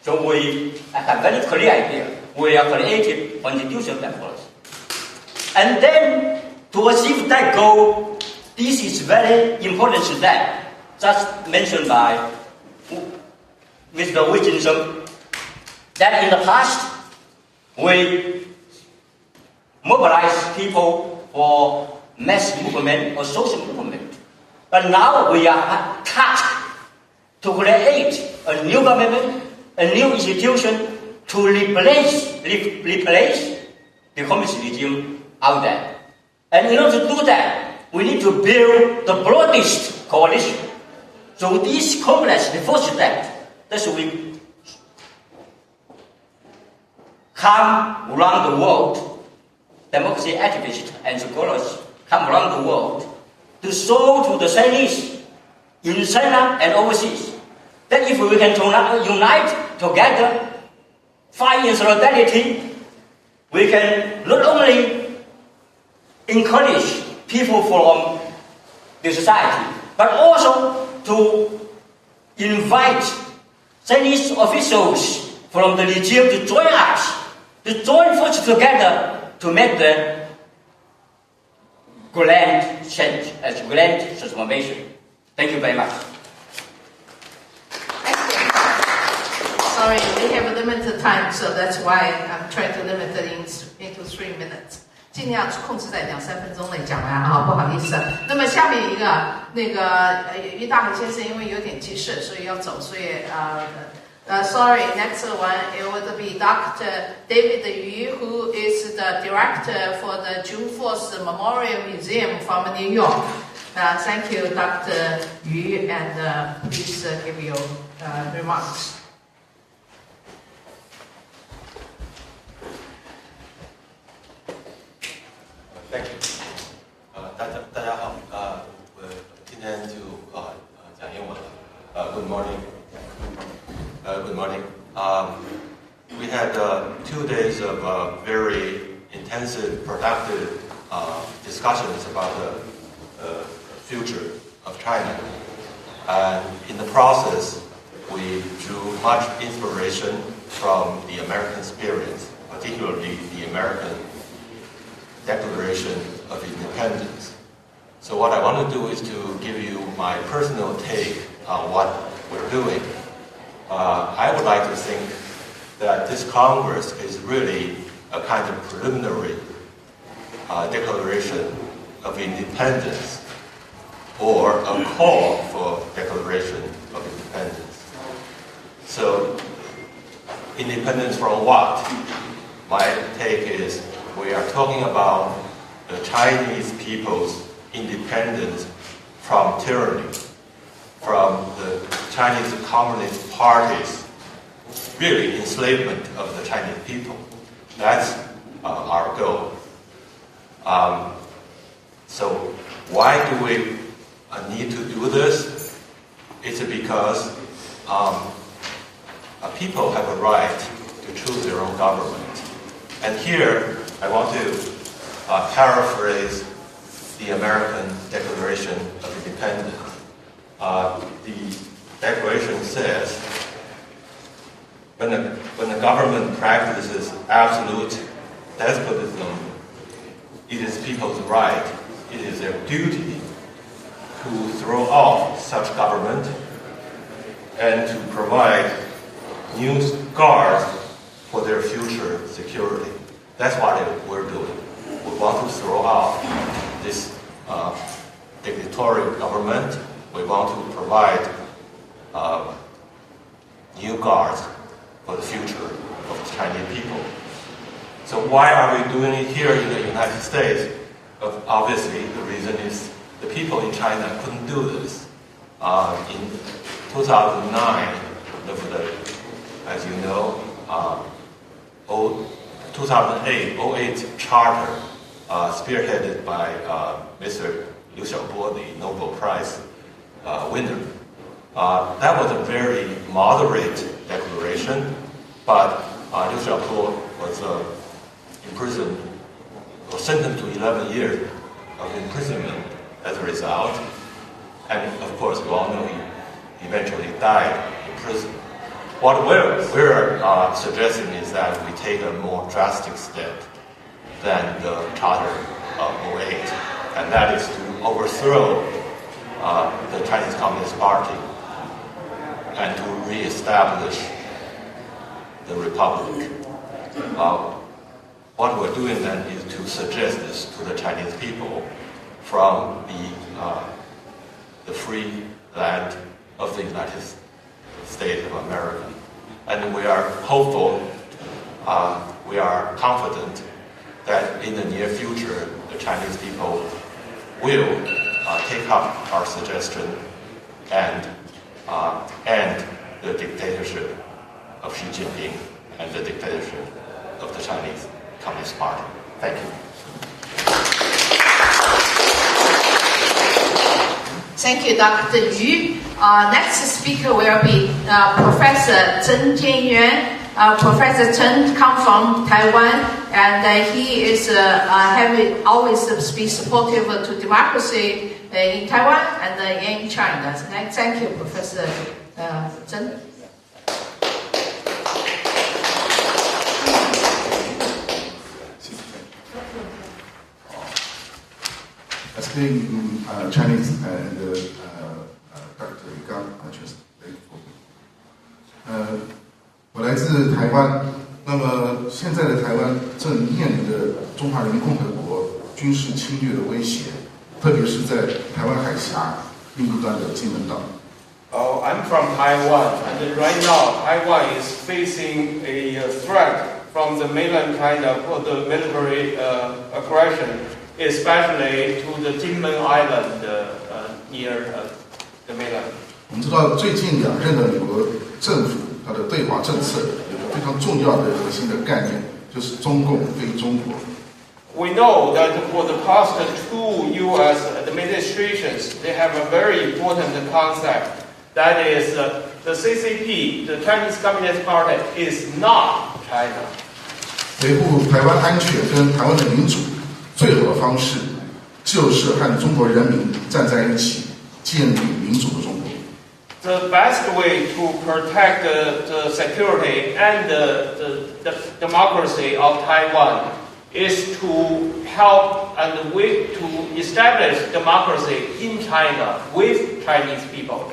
So we have a very clear idea. We are creative constitutional democracy. And then to achieve that goal, this is very important step, just mentioned by Mr.魏京生, that in the past we mobilize people for mass movement or social movement. But now we are tasked to create a new government, a new institution to replace the communist regime out there. And in order to do that, we need to build the broadest coalition. So this complex, the first step, that we come around the world, democracy activists and scholars come around the world to show to the Chinese in China and overseas that if we can unite together, fight in solidarity, we can not only encourage people from the society, but also to invite Chinese officials from the regime to join us, to join forces together to make the grand change, grand transformation. Thank you very much. Sorry, we have limited time, so that's why I'm trying to limit it into 3 minutes. 尽量控制在2-3分钟内讲完啊，不好意思。那么下面一个于大海先生因为有点急事，所以要走，所以sorry, next one it would be Dr. David Yu, who is the director for the June 4th Memorial Museum from New York. Thank you, Dr. Yu, and please give your remarks. Thank you. 大家好，我今天就讲英文了。Good morning. Good morning. We had 2 days of very intensive, productive discussions about the future of China. And in the process, we drew much inspiration from the American experience, particularly the American Declaration of Independence. So what I want to do is to give you my personal take on what we're doing. I would like to think that this Congress is really a kind of preliminary declaration of independence or a call for declaration of independence. So, independence from what? My take is we are talking about the Chinese people's independence from tyranny, from the Chinese Communist Party's really enslavement of the Chinese people. That's our goal. So why do we need to do this? It's because people have a right to choose their own government. And here, I want to paraphrase the American Declaration of Independence. The Declaration says, when the government practices absolute despotism, it is people's right, it is their duty to throw off such government and to provide new guards for their future security. That's what we're doing. We want to throw off this dictatorial government. We want to provide new guards for the future of the Chinese people. So why are we doing it here in the United States? Obviously, the reason is the people in China couldn't do this. In 2009, as you know, 2008 charter spearheaded by Mr. Liu Xiaobo, the Nobel Prize winner. That was a very moderate declaration, but Liu Xiaobo was imprisoned or sentenced to 11 years of imprisonment as a result. And of course, we all know he eventually died in prison. What we're suggesting is that we take a more drastic step than the Charter of 08, and that is to overthrow the Chinese Communist Party and to re-establish the Republic. What we're doing then is to suggest this to the Chinese people from the free land of the United States of America. And we are hopeful, we are confident that in the near future, the Chinese people will take up our suggestion and end the dictatorship of Xi Jinping and the dictatorship of the Chinese Communist Party. Thank you. Thank you, Dr. Yu. Next speaker will be Professor Zheng Jianyuan. Professor Zheng comes from Taiwan, and he is always been supportive to democracy in Taiwan and in China. Thank you, Professor Zheng. Speaking Chinese and Dr. Gang translate for me. 我来自台湾，那么现在的台湾正面临着中华人民共和国军事侵略的威胁，特别是在台湾海峡另一端的金门岛。I'm from Taiwan, and right now Taiwan is facing a threat from the mainland China for the military aggression, especially to the Jinmen Island near the mainland. 我们知道最近两任的美国政府，它的对华政策有个非常重要的核心的概念，就是中共对中国。We know that for the past 2 U.S. administrations, they have a very important concept. That is, the CCP, the Chinese Communist Party, is not China. 维护台湾安全跟台湾的民主，最好的方式就是和中国人民站在一起，建立民主的中国。The best way to protect the security and the democracy of Taiwan is to help and to establish democracy in China with Chinese people.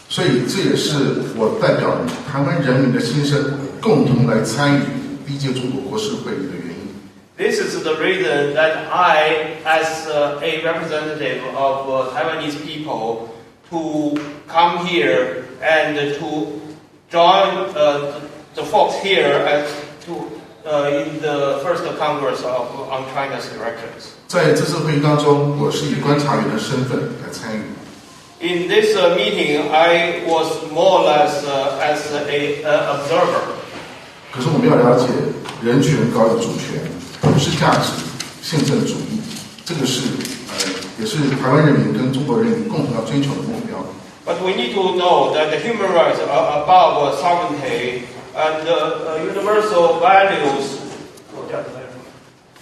所以这也是我代表台湾人民的心声，共同来参与第一届中国国是会议的原因。This is the reason that I, as a representative of Taiwanese people, to come here and to join the folks here and in the first Congress on China's directions. 在这次会议当中，我是以观察员的身份来参与。In this meeting, I was more or less as an observer. 可是我们要了解人权高于主权、普世价值、宪政主义，这个是也是台湾人民跟中国人民共同要追求的目标。But we need to know that the human rights are above sovereignty and universal values.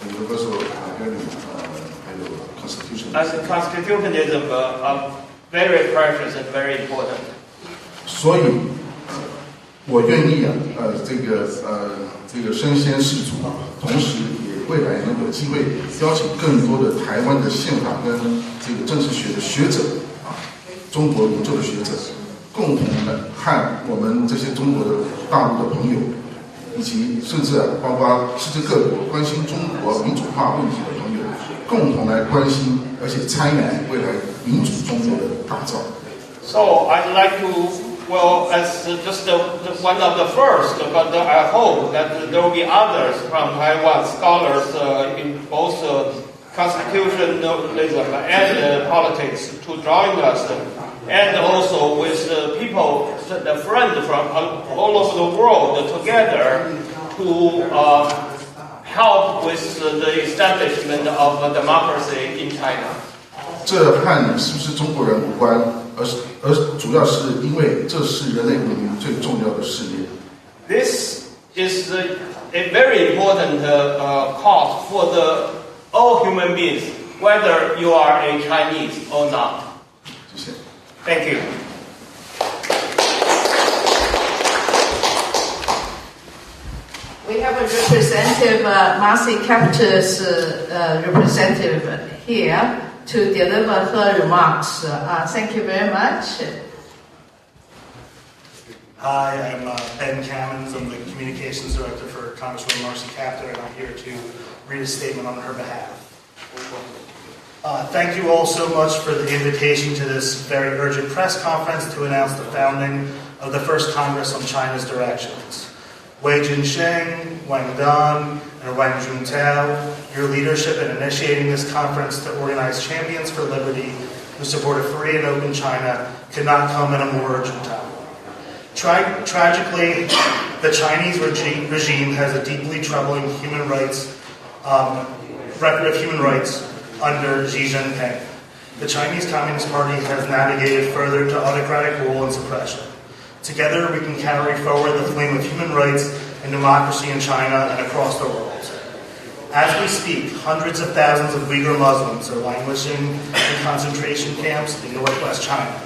Universal values, 还有 constitution. And constitutionalism are very precious and very important. 所以，我愿意这个身先士卒，同时也未来能有机会邀请更多的台湾的宪法跟这个政治学的学者中国研究的学者，共同的和我们这些中国的大陆的朋友，以及甚至包括世界各国关心中国民主化问题的朋友，共同来关心而且参与未来民主中国的打造。So I'd like to, well, as just one of the first, but I hope that there will be others from Taiwan, scholars in both constitutionalism and politics, to join us, and also with people, the friends from all over the world together to help with the establishment of democracy in China. 这和你是不是中国人无关，而主要是因为这是人类文明最重要的事业。This is a very important cause for all human beings, whether you are a Chinese or not. 谢谢。Thank you. We have a representative, Marcy Kaptur's representative here to deliver her remarks. Thank you very much. Hi, I'm Ben Cammons. I'm the Communications Director for Congresswoman Marcy Kaptur, and I'm here to read a statement on her behalf. Thank you all so much for the invitation to this very urgent press conference to announce the founding of the first Congress on China's directions. Wei Jinsheng, Wang Dan, and Wang Juntao, your leadership in initiating this conference to organize champions for liberty who support a free and open China could not come at a more urgent time. Tragically, the Chinese regime has a deeply troubling human rights record of human rights under Xi Jinping. The Chinese Communist Party has navigated further to autocratic rule and suppression. Together, we can carry forward the flame of human rights and democracy in China and across the world. As we speak, hundreds of thousands of Uyghur Muslims are languishing in concentration camps in northwest China.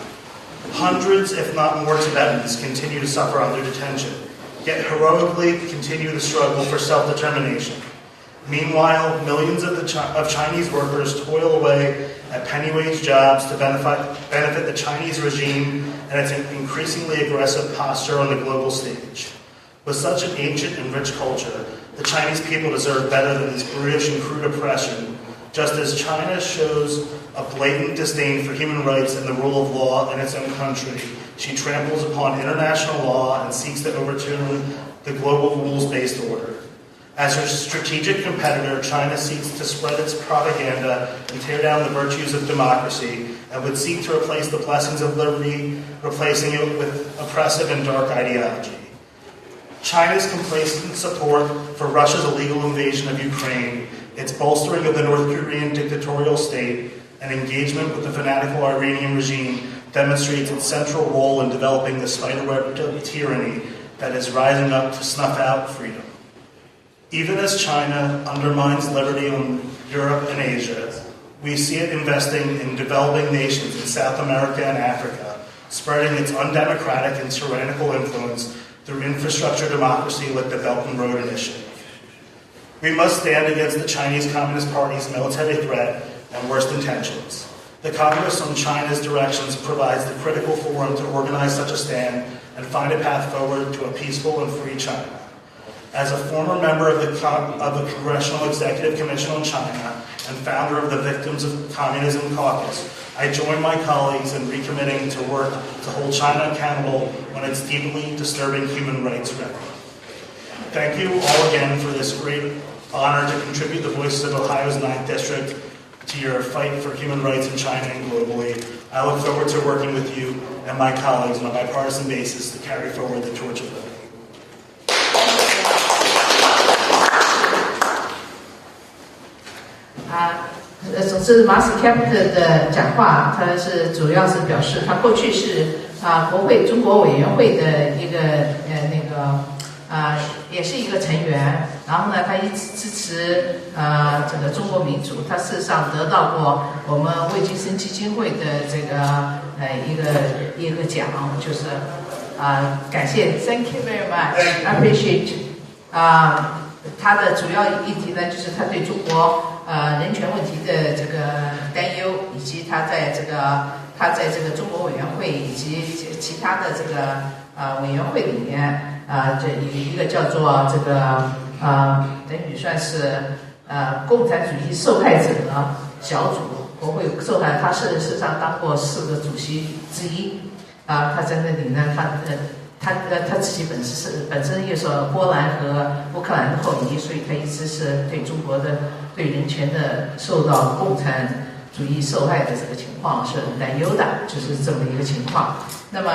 Hundreds, if not more, Tibetans continue to suffer under detention, yet heroically continue the struggle for self-determination. Meanwhile, millions of Chinese workers toil away at penny-wage jobs to benefit the Chinese regime and its increasingly aggressive posture on the global stage. With such an ancient and rich culture, the Chinese people deserve better than this brutish and crude oppression, just as China shows a blatant disdain for human rights and the rule of law in its own country. She tramples upon international law and seeks to overturn the global rules-based order. As her strategic competitor, China seeks to spread its propaganda and tear down the virtues of democracy and would seek to replace the blessings of liberty, replacing it with oppressive and dark ideology. China's complacent support for Russia's illegal invasion of Ukraine, its bolstering of the North Korean dictatorial state, and engagement with the fanatical Iranian regime demonstrates its central role in developing the spiderweb of tyranny that is rising up to snuff out freedom. Even as China undermines liberty in Europe and Asia, we see it investing in developing nations in South America and Africa, spreading its undemocratic and tyrannical influence through infrastructure democracy like the Belt and Road Initiative. We must stand against the Chinese Communist Party's military threat and worst intentions. The Congress on China's directions provides the critical forum to organize such a stand and find a path forward to a peaceful and free China. As a former member of the Congressional Executive Commission on China and founder of the Victims of Communism Caucus, I join my colleagues in recommitting to work to hold China accountable on its deeply disturbing human rights record. Thank you all again for this great honor to contribute the voices of Ohio's 9th District to your fight for human rights in China and globally. I look forward to working with you and my colleagues on a bipartisan basis to carry forward the torch of liberty. 总之 Marcy Kaptur 的讲话，他是主要是表示他过去是国会中国委员会的一个也是一个成员，然后呢，他一直支持这个中国民主，他事实上得到过我们魏京生基金会的这个一个奖，就是感谢 ，Thank you very much, appreciate 他的主要议题呢，就是他对中国人权问题的这个担忧，以及他在这个中国委员会以及其他的这个委员会里面这有一个叫做这个等于算是共产主义受害者小组，国会受害，他事实上当过4个主席之一他在那里呢，他自己本身又是波兰和乌克兰的后裔，所以他一直是对中国的对人权的受到共产主义受害的这个情况是很担忧的，就是这么一个情况。那么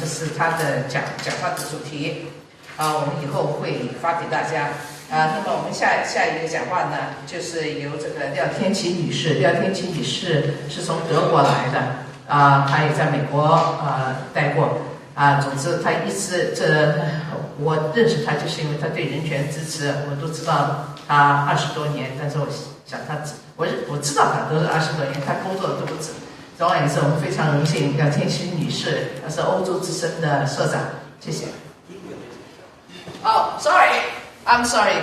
这是他的讲话的主题我们以后会发给大家那么我们下一个讲话呢，就是由这个廖天琪女士，廖天琪女士是从德国来的他也在美国待过总之他一直我认识他就是因为他对人权支持，我都知道他20多年，但是我想我知道他都是20多年，他工作都不止。总而言之，我们非常荣幸杨天熙女士，她是欧洲之声的社长，谢谢。I'm sorry.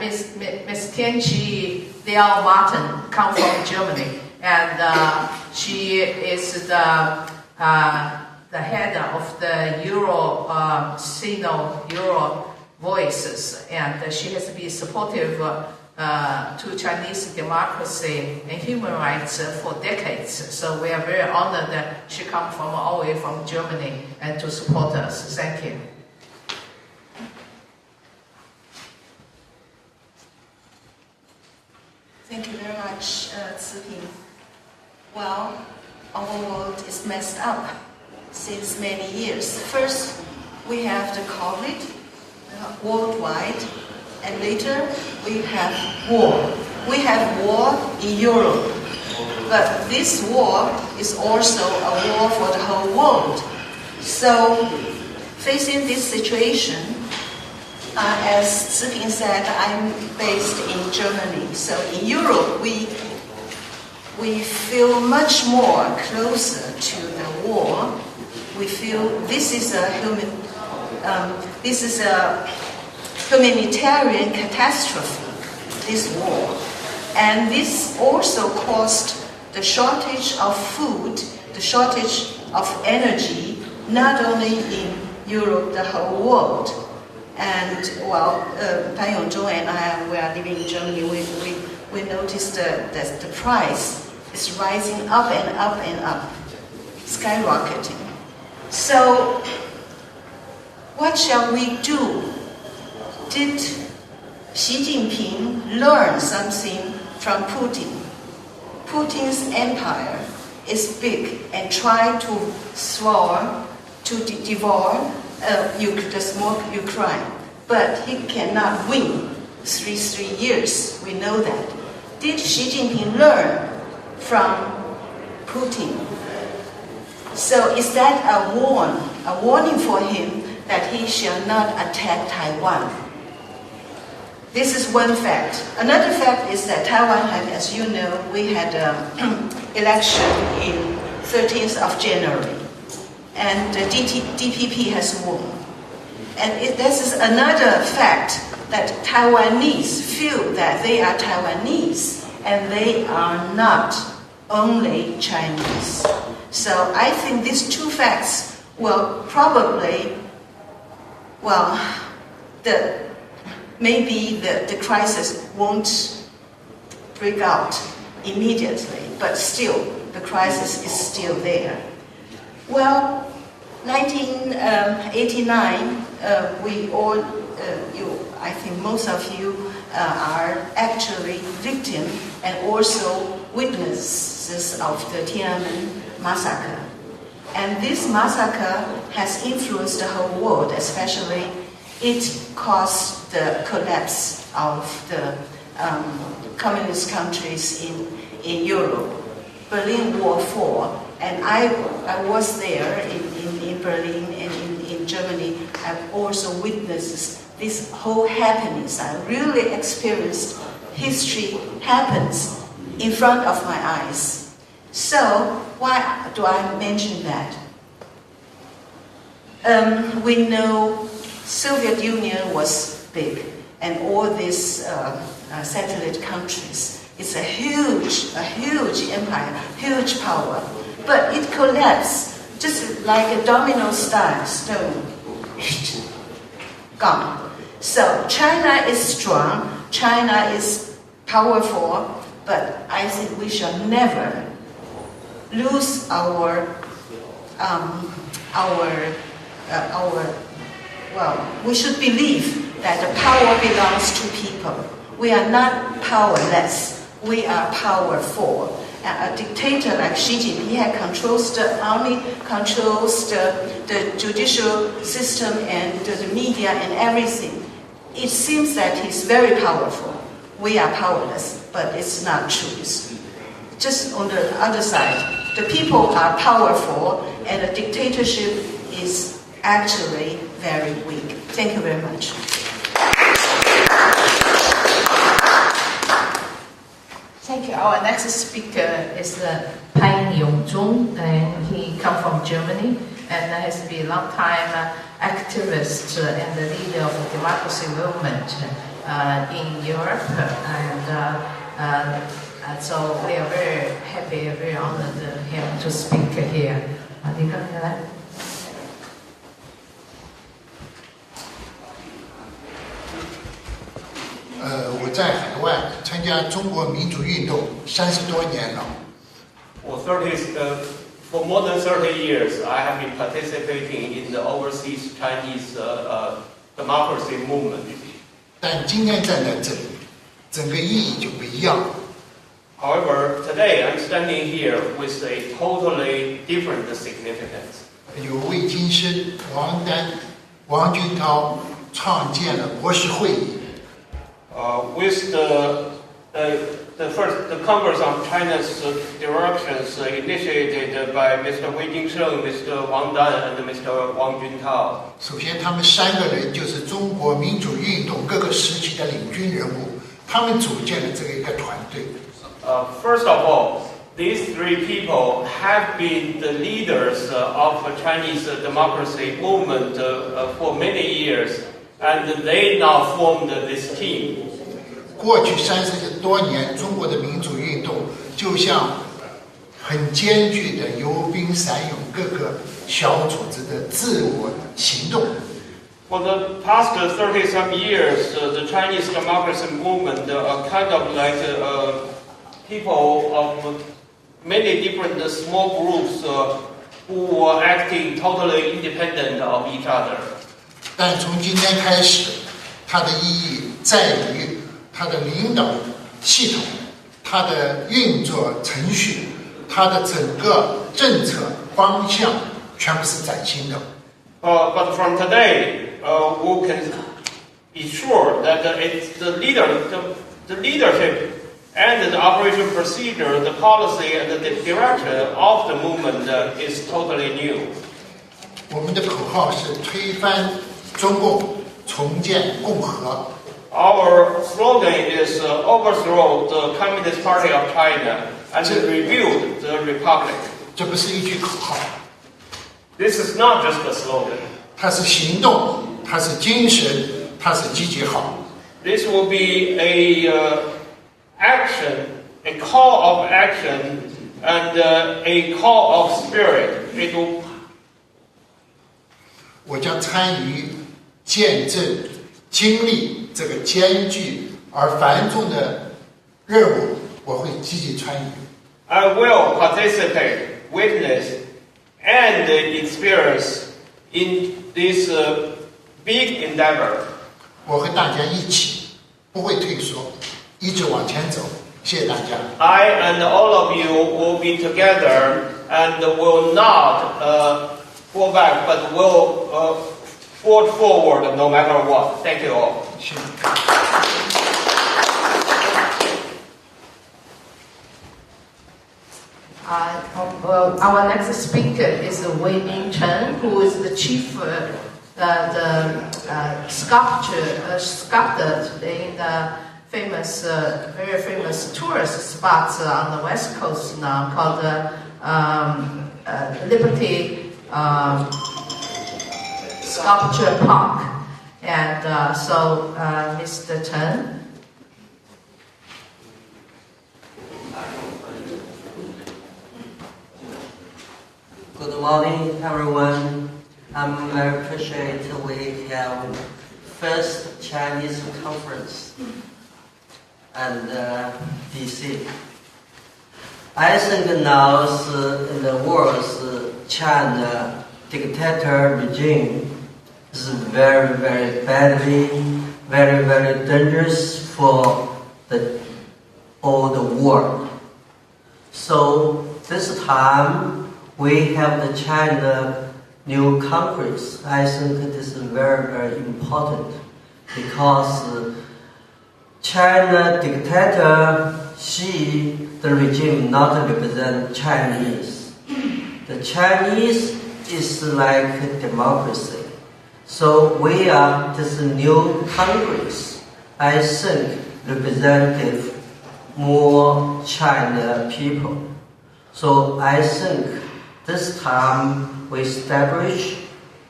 Miss Tianqi Liao Martin comes from Germany, and she is the head of the Euro Voices, and she has been supportive to Chinese democracy and human rights for decades. So we are very honored that she comes from all the way from Germany and to support us. Thank you. Thank you very much, Ci Ping. Well, our world is messed up since many years. First, we have the COVID worldwide, and later we have war. We have war in Europe, but this war is also a war for the whole world. So, facing this situation, as Ci Ping said, I'm based in Germany. So in Europe, we feel much more closer to the war. We feel this is a humanitarian catastrophe, this war, and this also caused the shortage of food, the shortage of energy, not only in Europe, the whole world. And Pan Yongzhong and I, we are living in Germany, we noticed that the price is rising up and up and up, skyrocketing. So, what shall we do? Did Xi Jinping learn something from Putin? Putin's empire is big and try to devour the small Ukraine, but he cannot win 3 years. We know that. Did Xi Jinping learn from Putin? So is that a warning for him that he shall not attack Taiwan? This is one fact. Another fact is that Taiwan had, as you know, we had an election in 13th of January. And the DPP has won. And this is another fact that Taiwanese feel that they are Taiwanese and they are not only Chinese. So I think these two facts will probably, maybe the crisis won't break out immediately, but still, the crisis is still there. Well, 1989, we all, I think most of you are actually victim and also witnesses of the Tiananmen massacre. And this massacre has influenced the whole world, especially it caused the collapse of the communist countries in Europe. Berlin Wall fell, and I was there in Berlin and in Germany. I've also witnessed this whole happenings. I really experienced history happens in front of my eyes. So why do I mention that? We know Soviet Union was big, and all these satellite countries. It's a huge empire, huge power. But it collapsed just like a domino stone. Gone. So China is strong, China is powerful, but I think we shall never lose we should believe that the power belongs to people. We are not powerless. We are powerful. A dictator like Xi Jinping controls the army, controls the judicial system and the media and everything. It seems that he's very powerful. We are powerless, but it's not true. It's just on the other side, the people are powerful and the dictatorship is actually very weak. Thank you very much. Thank you. Our next speaker is Pan Yongzhong, and he comes from Germany and has been a long-time activist and the leader of the democracy movement in Europe. And so we are very happy, very honored him to speak here. 你刚才来。我在海外参加中国民主运动30多年了。For more than 30 years, I have been participating in the overseas Chinese democracy movement. 但今天站在这里，整个意义就不一样了。However, today I'm standing here with a totally different significance. 有魏京生、王丹、王军涛创建了国是会议。With the Congress on China's directions initiated by Mr. Wei Jingsheng, Mr. Wang Dan, and Mr. Wang Juntao. 首先，他们3个人就是中国民主运动各个时期的领军人物，他们组建了这一个团队。First of all, these 3 people have been the leaders of the Chinese democracy movement for many years, and they now formed this team. 过去30多年，中国的民主运动就像很艰巨的游兵散勇各个小组织的自我行动。For the past 30-some years, the Chinese democracy movement are kind of like people of many different small groups who are acting totally independent of each other. 但从今天开始，它的意义在于它的领导系统、它的运作程序、它的整个政策方向全部是崭新的。But from today, we can be sure that the leadership and the operation procedure, the policy and the direction of the movement is totally new. 我们的口号是推翻中共，重建共和。Our slogan is overthrow the Communist Party of China and rebuild the republic. 这不是一句口号。This is not just a slogan. 它是行动，它是精神，它是集结号。This will be a action, a call of action, and a call of spirit. It will. 我将参与见证、经历这个艰巨而繁重的任务，我会积极参与。I will participate, witness, and experience in this big endeavor. 我和大家一起，不会退缩，一直往前走。谢谢大家。I and all of you will be together and will not fall back, but will forge forward no matter what. Thank you all. 谢谢。Our next speaker is Wei Mingchen, who is the chief sculptor in the famous, very famous tourist spots on the west coast now called Liberty Sculpture Park. And so, Mr. Chen. Good morning, everyone. I'm very appreciated we have first Chinese conference and DC. I think now in the world, China dictator regime is very, very badly, very, very dangerous for all the world. So this time we have the China new Congress. I think this is very, very important because China dictator, the regime not represent Chinese. the Chinese is like a democracy. So we are this new Congress, I think, representative more China people. So I think this time we establish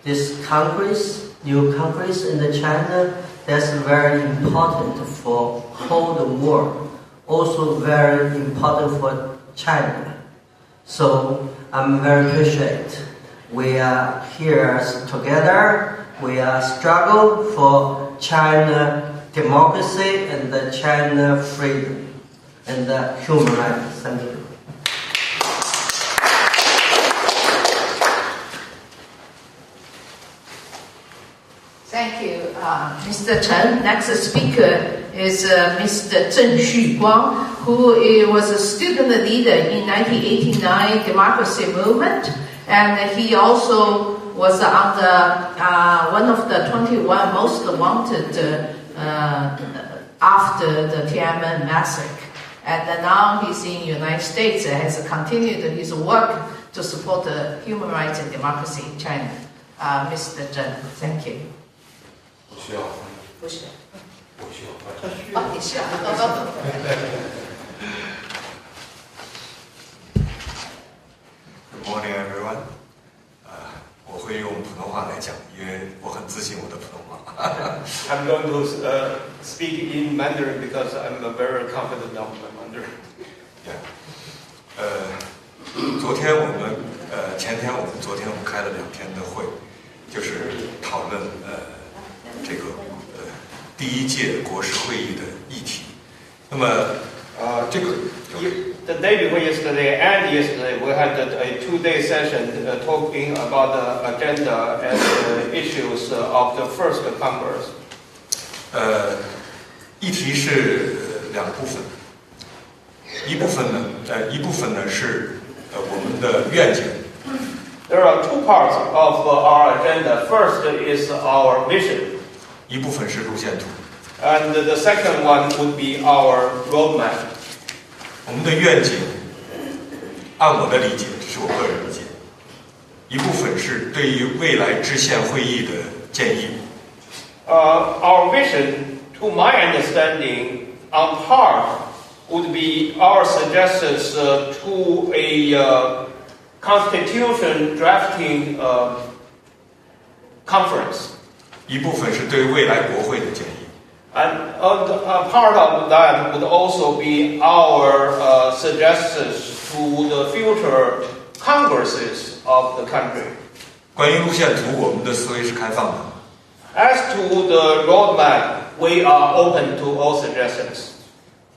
this Congress, new Congress in the China, that's very important for whole the world, also very important for China. So I'm very appreciate we are here together. We are struggle for China democracy and the China freedom and the human rights. Thank you. Thank you, Mr. Chen. Next speaker is Mr. Zheng Xuguang, who was a student leader in 1989 democracy movement, and he also was on the one of the 21 most wanted after the Tiananmen massacre. And now he's in the United States and has continued his work to support human rights and democracy in China. Mr. Zheng, thank you. 不需要，不需要，我需要。哦，你需要。Good morning, everyone. 我会用普通话来讲，因为我很自信我的普通话。I'm going to speak in Mandarin because I'm very confident of my Mandarin. Yeah. 前天我们开了2天的会，就是讨论这个第1届国是会议的议题。那么这个 The day before yesterday and yesterday, we had a 2-day session talking about the agenda and the issues of the first Congress. 议题是2部分，一部分呢是我们的愿景。There are 2 parts of our agenda. First is our vision. 一部分是路线图。And the second one would be our roadmap. 我们的愿景，按我的理解，这是我个人理解，一部分是对于未来制宪会议的建议。Our vision, to my understanding, on part would be our suggestions to a constitution drafting conference. 一部分是对未来国会的建议。And part of that would also be our suggestions to the future congresses of the country. 关于路线图，我们的思维是开放的。As to the roadmap, we are open to all suggestions.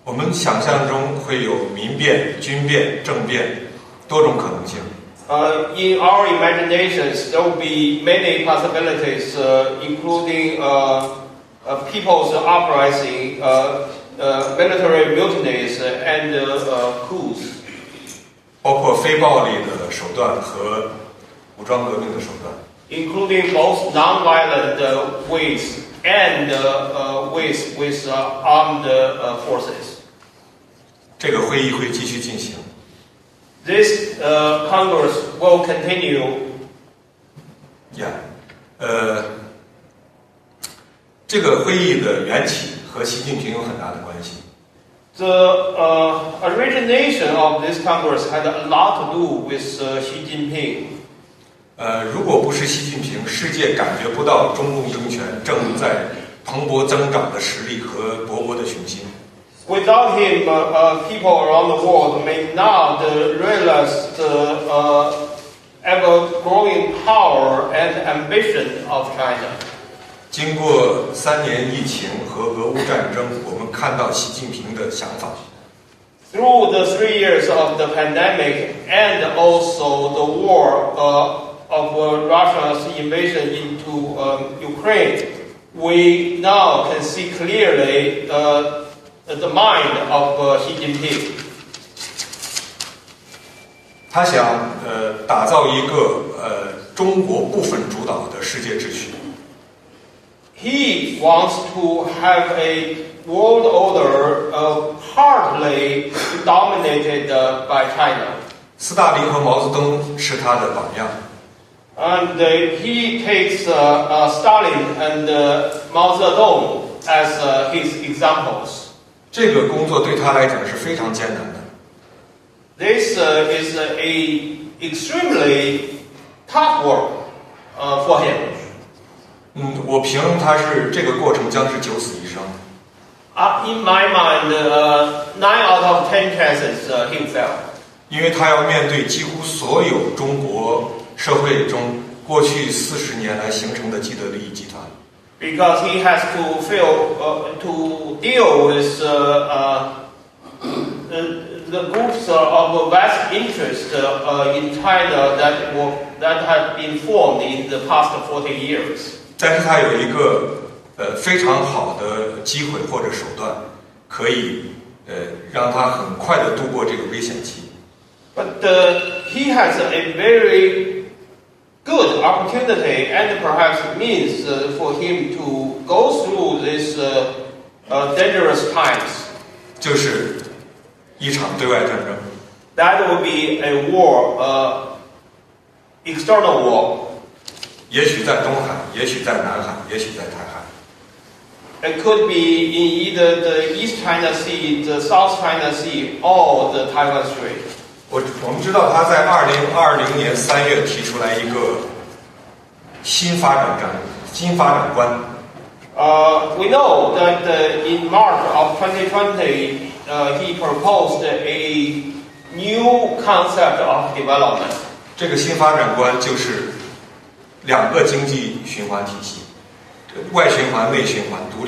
我们想象中会有民变、军变、政变多种可能性。In our imaginations, there will be many possibilities, including people's uprising, military mutinies, and coups. 包括非暴力的手段和武装革命的手段。Including both non-violent ways and ways with armed forces. 这个会议会继续进行。This Congress will continue. Yeah. 这个会议的缘起和习近平有很大的关系。The origination of this Congress had a lot to do with Xi Jinping. 如果不是习近平，世界感觉不到中共政权正在蓬勃增长的实力和勃勃的雄心。Without him, people around the world may not realize the ever-growing power and ambition of China. 经过3年疫情和俄乌战争，我们看到习近平的想法。Through the 3 years of the pandemic and also the war of Russia's invasion into Ukraine, we now can see clearly the mind of Xi Jinping. 他想打造一个中国部分主导的世界秩序。He wants to have a world order partly dominated by China. 斯大林和毛泽东是他的榜样。And he takes Stalin and Mao Zedong as his examples. 这个工作对他来讲是非常艰难的。This is a extremely tough work for him. 我评他是这个过程将是九死一生。In my mind, 9 out of 10 chances he fell. 因为他要面对几乎所有中国社会中过去40年来形成的既得利益集团。Because he has to deal with the groups of vast interest in China that have been formed in the past 40 years. 但是他有一个非常好的机会或者手段，可以让他很快的度过这个危险期。But he has a very good opportunity and perhaps means for him to go through these dangerous times. 就是一场对外战争。That would be a war, external war. 也许在东海，也许在南海，也许在台海。It could be in either the East China Sea, the South China Sea, or the Taiwan Strait. 我们知道他在2020年3月提出来一个新发展观。We know that in March of 2020, he proposed a new concept of development. 这个新发展观就是2个经济循环体系，外循环、内循环，独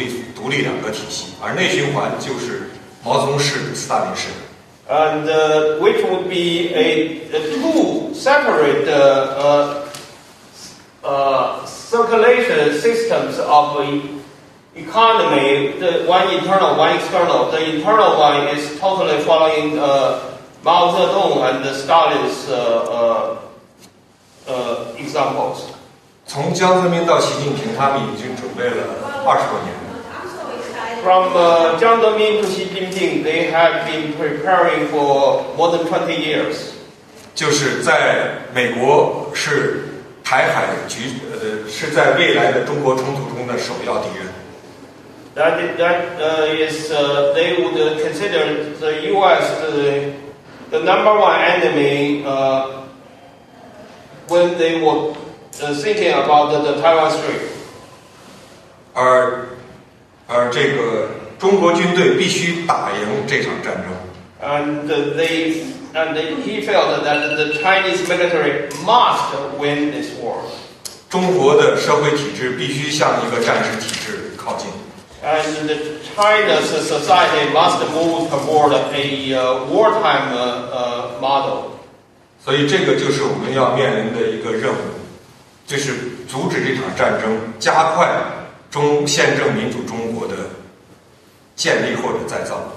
立2个体系，而内循环就是毛泽东式的、斯大林式的。And which would be two separate circulation systems of economy, the one internal, one external. The internal one is totally following Mao Zedong and Stalin's examples. 从江泽民到习近平，他们已经准备了20多年。From Jiang Zemin to Xi Jinping, they have been preparing for more than 20 years. 就是在美国是台海是在未来的中国冲突中的首要敌人。That is, they would consider the U.S. the number one enemy when they were thinking about the Taiwan Strait. 而这个中国军队必须打赢这场战争。And he felt that the Chinese military must win this war. 中国的社会体制必须向一个战时体制靠近。And China's society must move toward a wartime model. 所以这个就是我们要面临的一个任务，就是阻止这场战争，加快宪政民主中国的建立或者再造。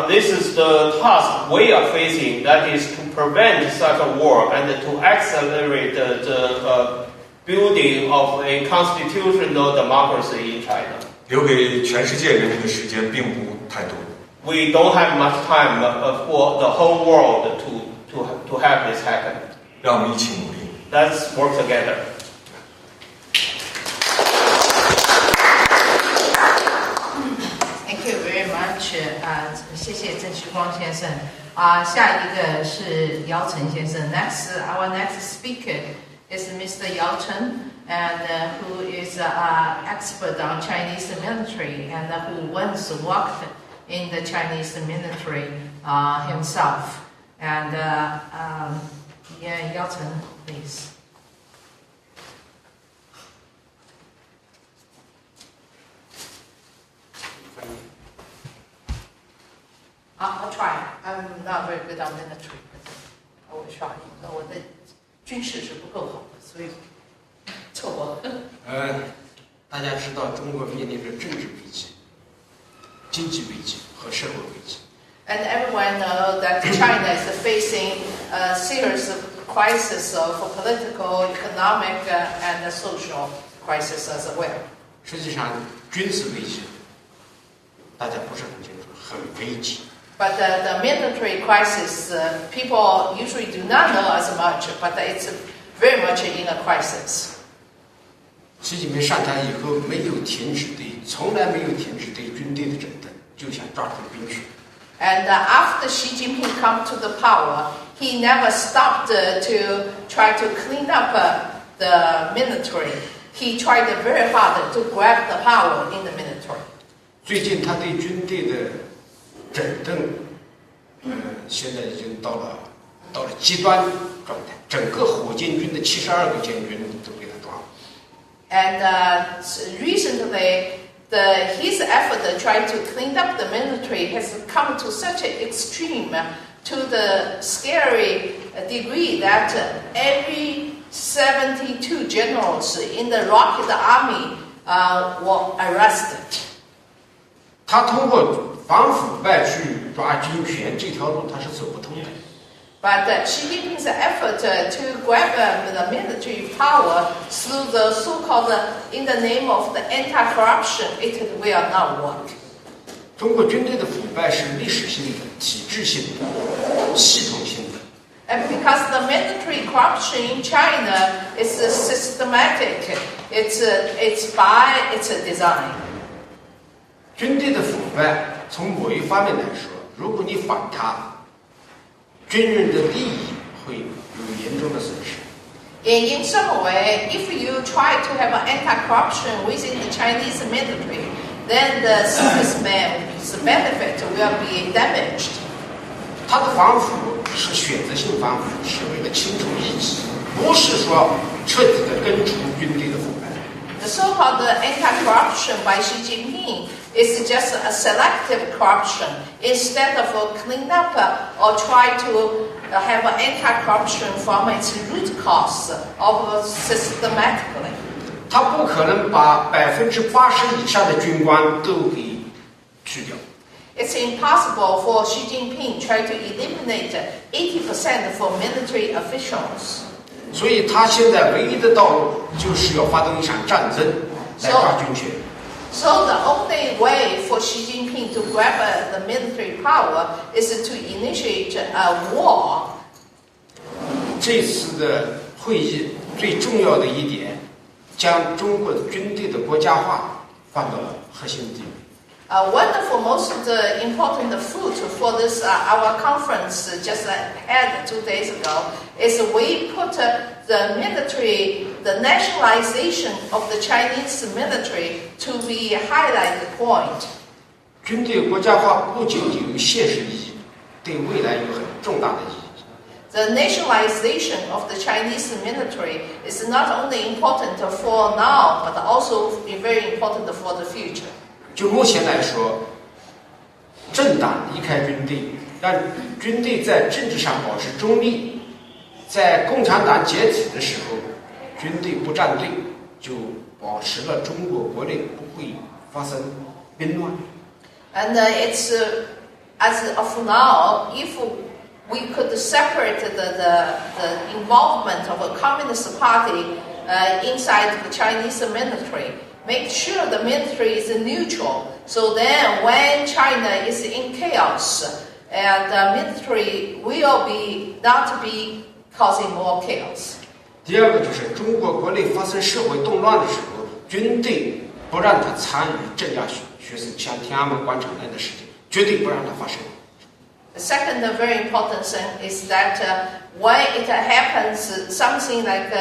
This is the task we are facing, that is to prevent such a war and to accelerate the building of a constitutional democracy in China. 留给全世界人民的时间并不太多。We don't have much time for the whole world to have this happen. 让我们一起努力。Let's work together. Thank you very much. 谢谢郑旭光先生。下一个是姚晨先生。Our next speaker is Mr. Yao Chen, and who is an expert on Chinese military and who once worked in the Chinese military himself. And Yao Chen, please. I'll try. I'm not very good on military, but I will try. 我的军事是不够好的，所以凑合。大家知道中国面临着政治危机、经济危机和社会危机。And everyone knows that China is facing a serious crisis of political, economic, and social crisis as well. 实际上，军事危机大家不是很清楚，很危急。But the military crisis, people usually do not know as much, but it's very much in a crisis. 习近平上台以后没有停止从来没有停止对军队的整顿，就想抓住兵权。And after Xi Jinping come to the power, he never stopped to try to clean up the military. He tried very hard to grab the power in the military. 最近他对军队的整顿，现在已经到了极端状态，整个火箭军的72个将军都被他抓了。And recently, his effort to try to clean up the military has come to such an extreme, to the scary degree that every 72 generals in the Rocket Army were arrested. 他通过反腐败去抓军权这条路他是走不通的。But Xi Jinping's effort to grab the military power through the so-called, in the name of the anti-corruption, it will not work. 中国军队的腐败是历史性的、体制性的、系统性的。And because the military corruption in China is systematic, it's by its design. 军队的腐败，从某一方面来说，如果你反它，军人的利益会有严重的损失。In some way, if you try to have an anti-corruption within the Chinese military, then the serviceman's benefit will be damaged. 他的反腐是选择性反腐，是为了清除异己，不是说彻底的根除军队的腐败。The so-called anti-corruption by Xi Jinping is just a selective corruption instead of clean up or try to have an anti-corruption from its root cause of systematically. 他不可能把80%以上的军官都给去掉。It's impossible for Xi Jinping try to eliminate 80% for military officials. 所以他现在唯一的道路就是要发动一场战争来抓军权。So the only way for Xi Jinping to grab the military power is to initiate a war. 这次的会议最重要的一点，将中国军队的国家化放到了核心地位。One of the most important fruit for this our conference just had 2 days ago is we put the military, the nationalization of the Chinese military to be highlighted point. 军队国家化不仅仅有现实意义，对未来有很重大的意义。The nationalization of the Chinese military is not only important for now, but also very important for the future. 就目前来说，政党离开军队，让军队在政治上保持中立，在共产党解体的时候，军队不站队，就保持了中国国内不会发生兵乱。And it's as of now, if we could separate the involvement of a communist party inside the Chinese military. Make sure the military is neutral. So then when China is in chaos, and the military will not be causing more chaos. 第二个就是中国国内发生社会动乱的时候，军队不让他参与镇压学生，像天安门广场那样的事情，绝对不让它发生。The second very important thing is that when it happens, something like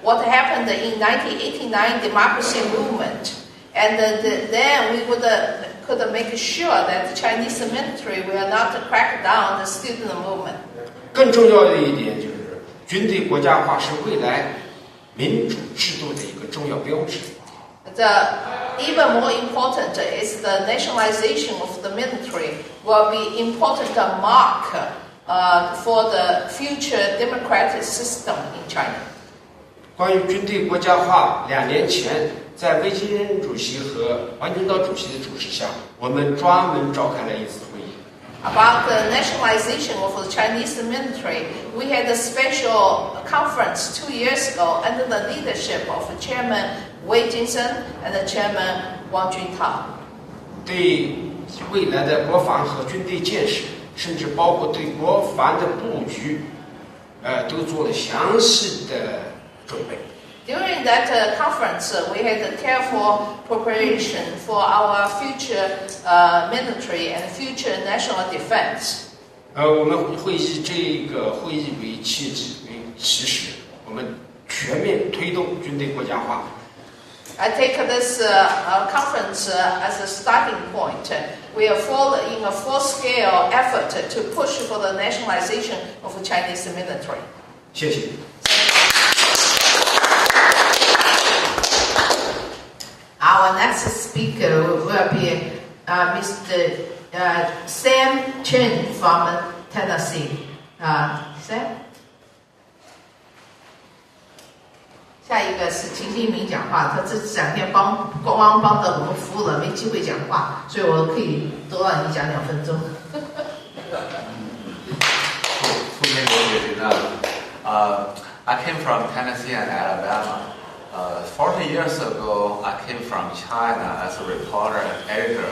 what happened in 1989 democracy movement, and then we could make sure that the Chinese military will not crack down the student movement. 更重要的一点就是，军队国家化是未来民主制度的一个重要标志。Even more important is the nationalization of the military will be important mark for the future democratic system in China. 关于军队国家化，2年前在魏京生主席和王军涛主席的主持下，我们专门召开了一次会议。About the nationalization of the Chinese military, we had a special conference 2 years ago under the leadership of Chairman Wei Jinsen and Chairman Wang Juntao. 对未来的国防和军队建设甚至包括对国防的布局，都做了详细的准备。During that conference, we had a careful preparation for our future military and future national defense. 我们会以这个会议为契机、为起始，我们全面推动军队国家化。I take this conference as a starting point. We are in a full-scale effort to push for the nationalization of the Chinese military. 谢谢。Our next speaker will be Mr. Sam Chen from Tennessee. Sam? 下一个是秦新明讲话，他这2天帮着我们服务了，没机会讲话，所以我可以多让你讲2分钟。I came from Tennessee and Alabama. 40 years ago, I came from China as a reporter and editor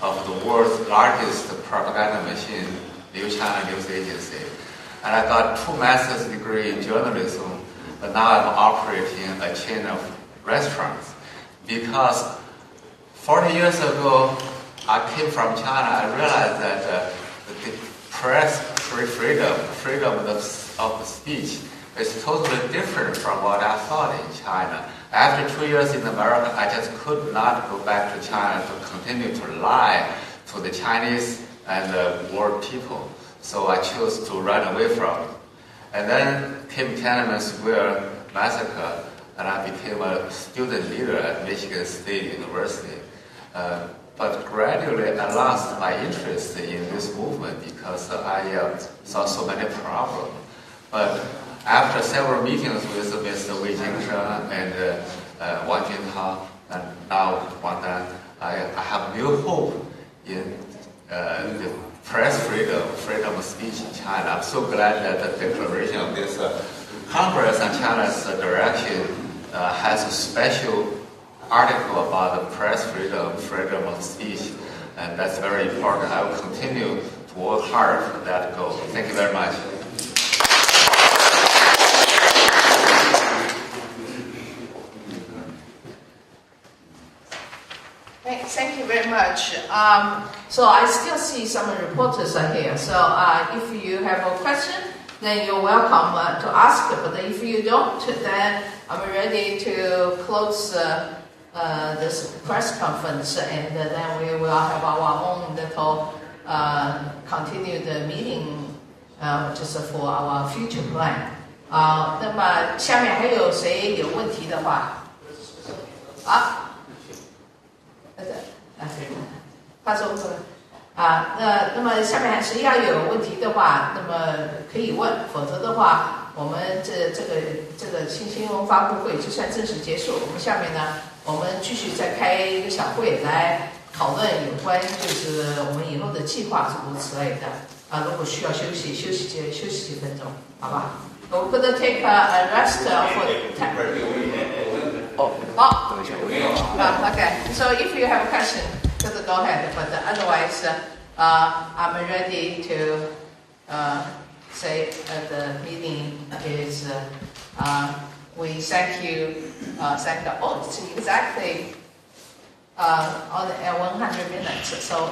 of the world's largest propaganda machine, New China News Agency. And I got 2 master's degree in journalism, but now I'm operating a chain of restaurants. Because 40 years ago, I came from China, I realized that the press freedom of speech is totally different from what I thought in China. After 2 years in America, I just could not go back to China to continue to lie to the Chinese and the world people. So I chose to run away from it. And then came Tiananmen Square massacre, and I became a student leader at Michigan State University. But gradually, I lost my interest in this movement because I saw so many problems. But after several meetings with Mr. Wei Jingsheng and Wang Juntao, and now Wang Dan, I have new hope in the press freedom of speech in China. I'm so glad that the declaration of this Congress on China's direction has a special article about the press freedom of speech, and that's very important. I will continue to work hard for that goal. Thank you very much. Thank you very much. So I still see some reporters are here. So if you have a question, then you're welcome to ask. But if you don't, then I'm ready to close this press conference, and then we will have our own little continued meeting, just for our future plan. 那么下面还有谁有问题的话？话说那么下面谁要有问题的话，那么可以问，否则的话，我们这个新闻发布会就算正式结束。我们下面呢，我们继续再开一个小会来讨论有关就是我们以后的计划诸如此类的。如果需要休息几分钟，好吧？We're going to take a rest for time. Okay. So if you have a question, just go ahead. But otherwise, I'm ready to say the meeting is. We thank you. It's exactly on 100 minutes. So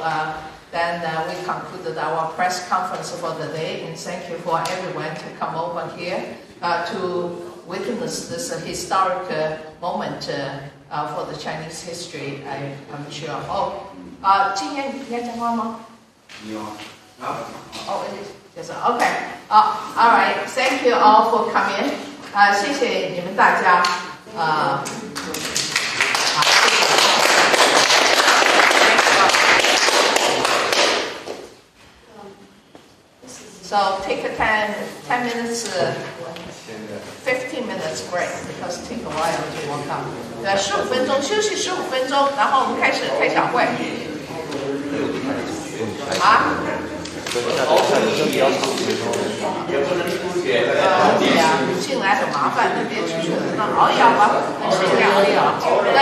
then we concluded our press conference for the day, and thank you for everyone to come over here to witness this historic moment for the Chinese history. I'm sure. 今天你要讲话吗？有啊。Yes. Okay. All right. Thank you all for coming. 谢谢你们大家。So take a 10 minutes, 15 minutes break because it take a while to walk up. 15分钟休息15分钟，然后我们开始开小会。对呀，进来很麻烦，那别出去了，那熬一熬吧，先熬一熬。那。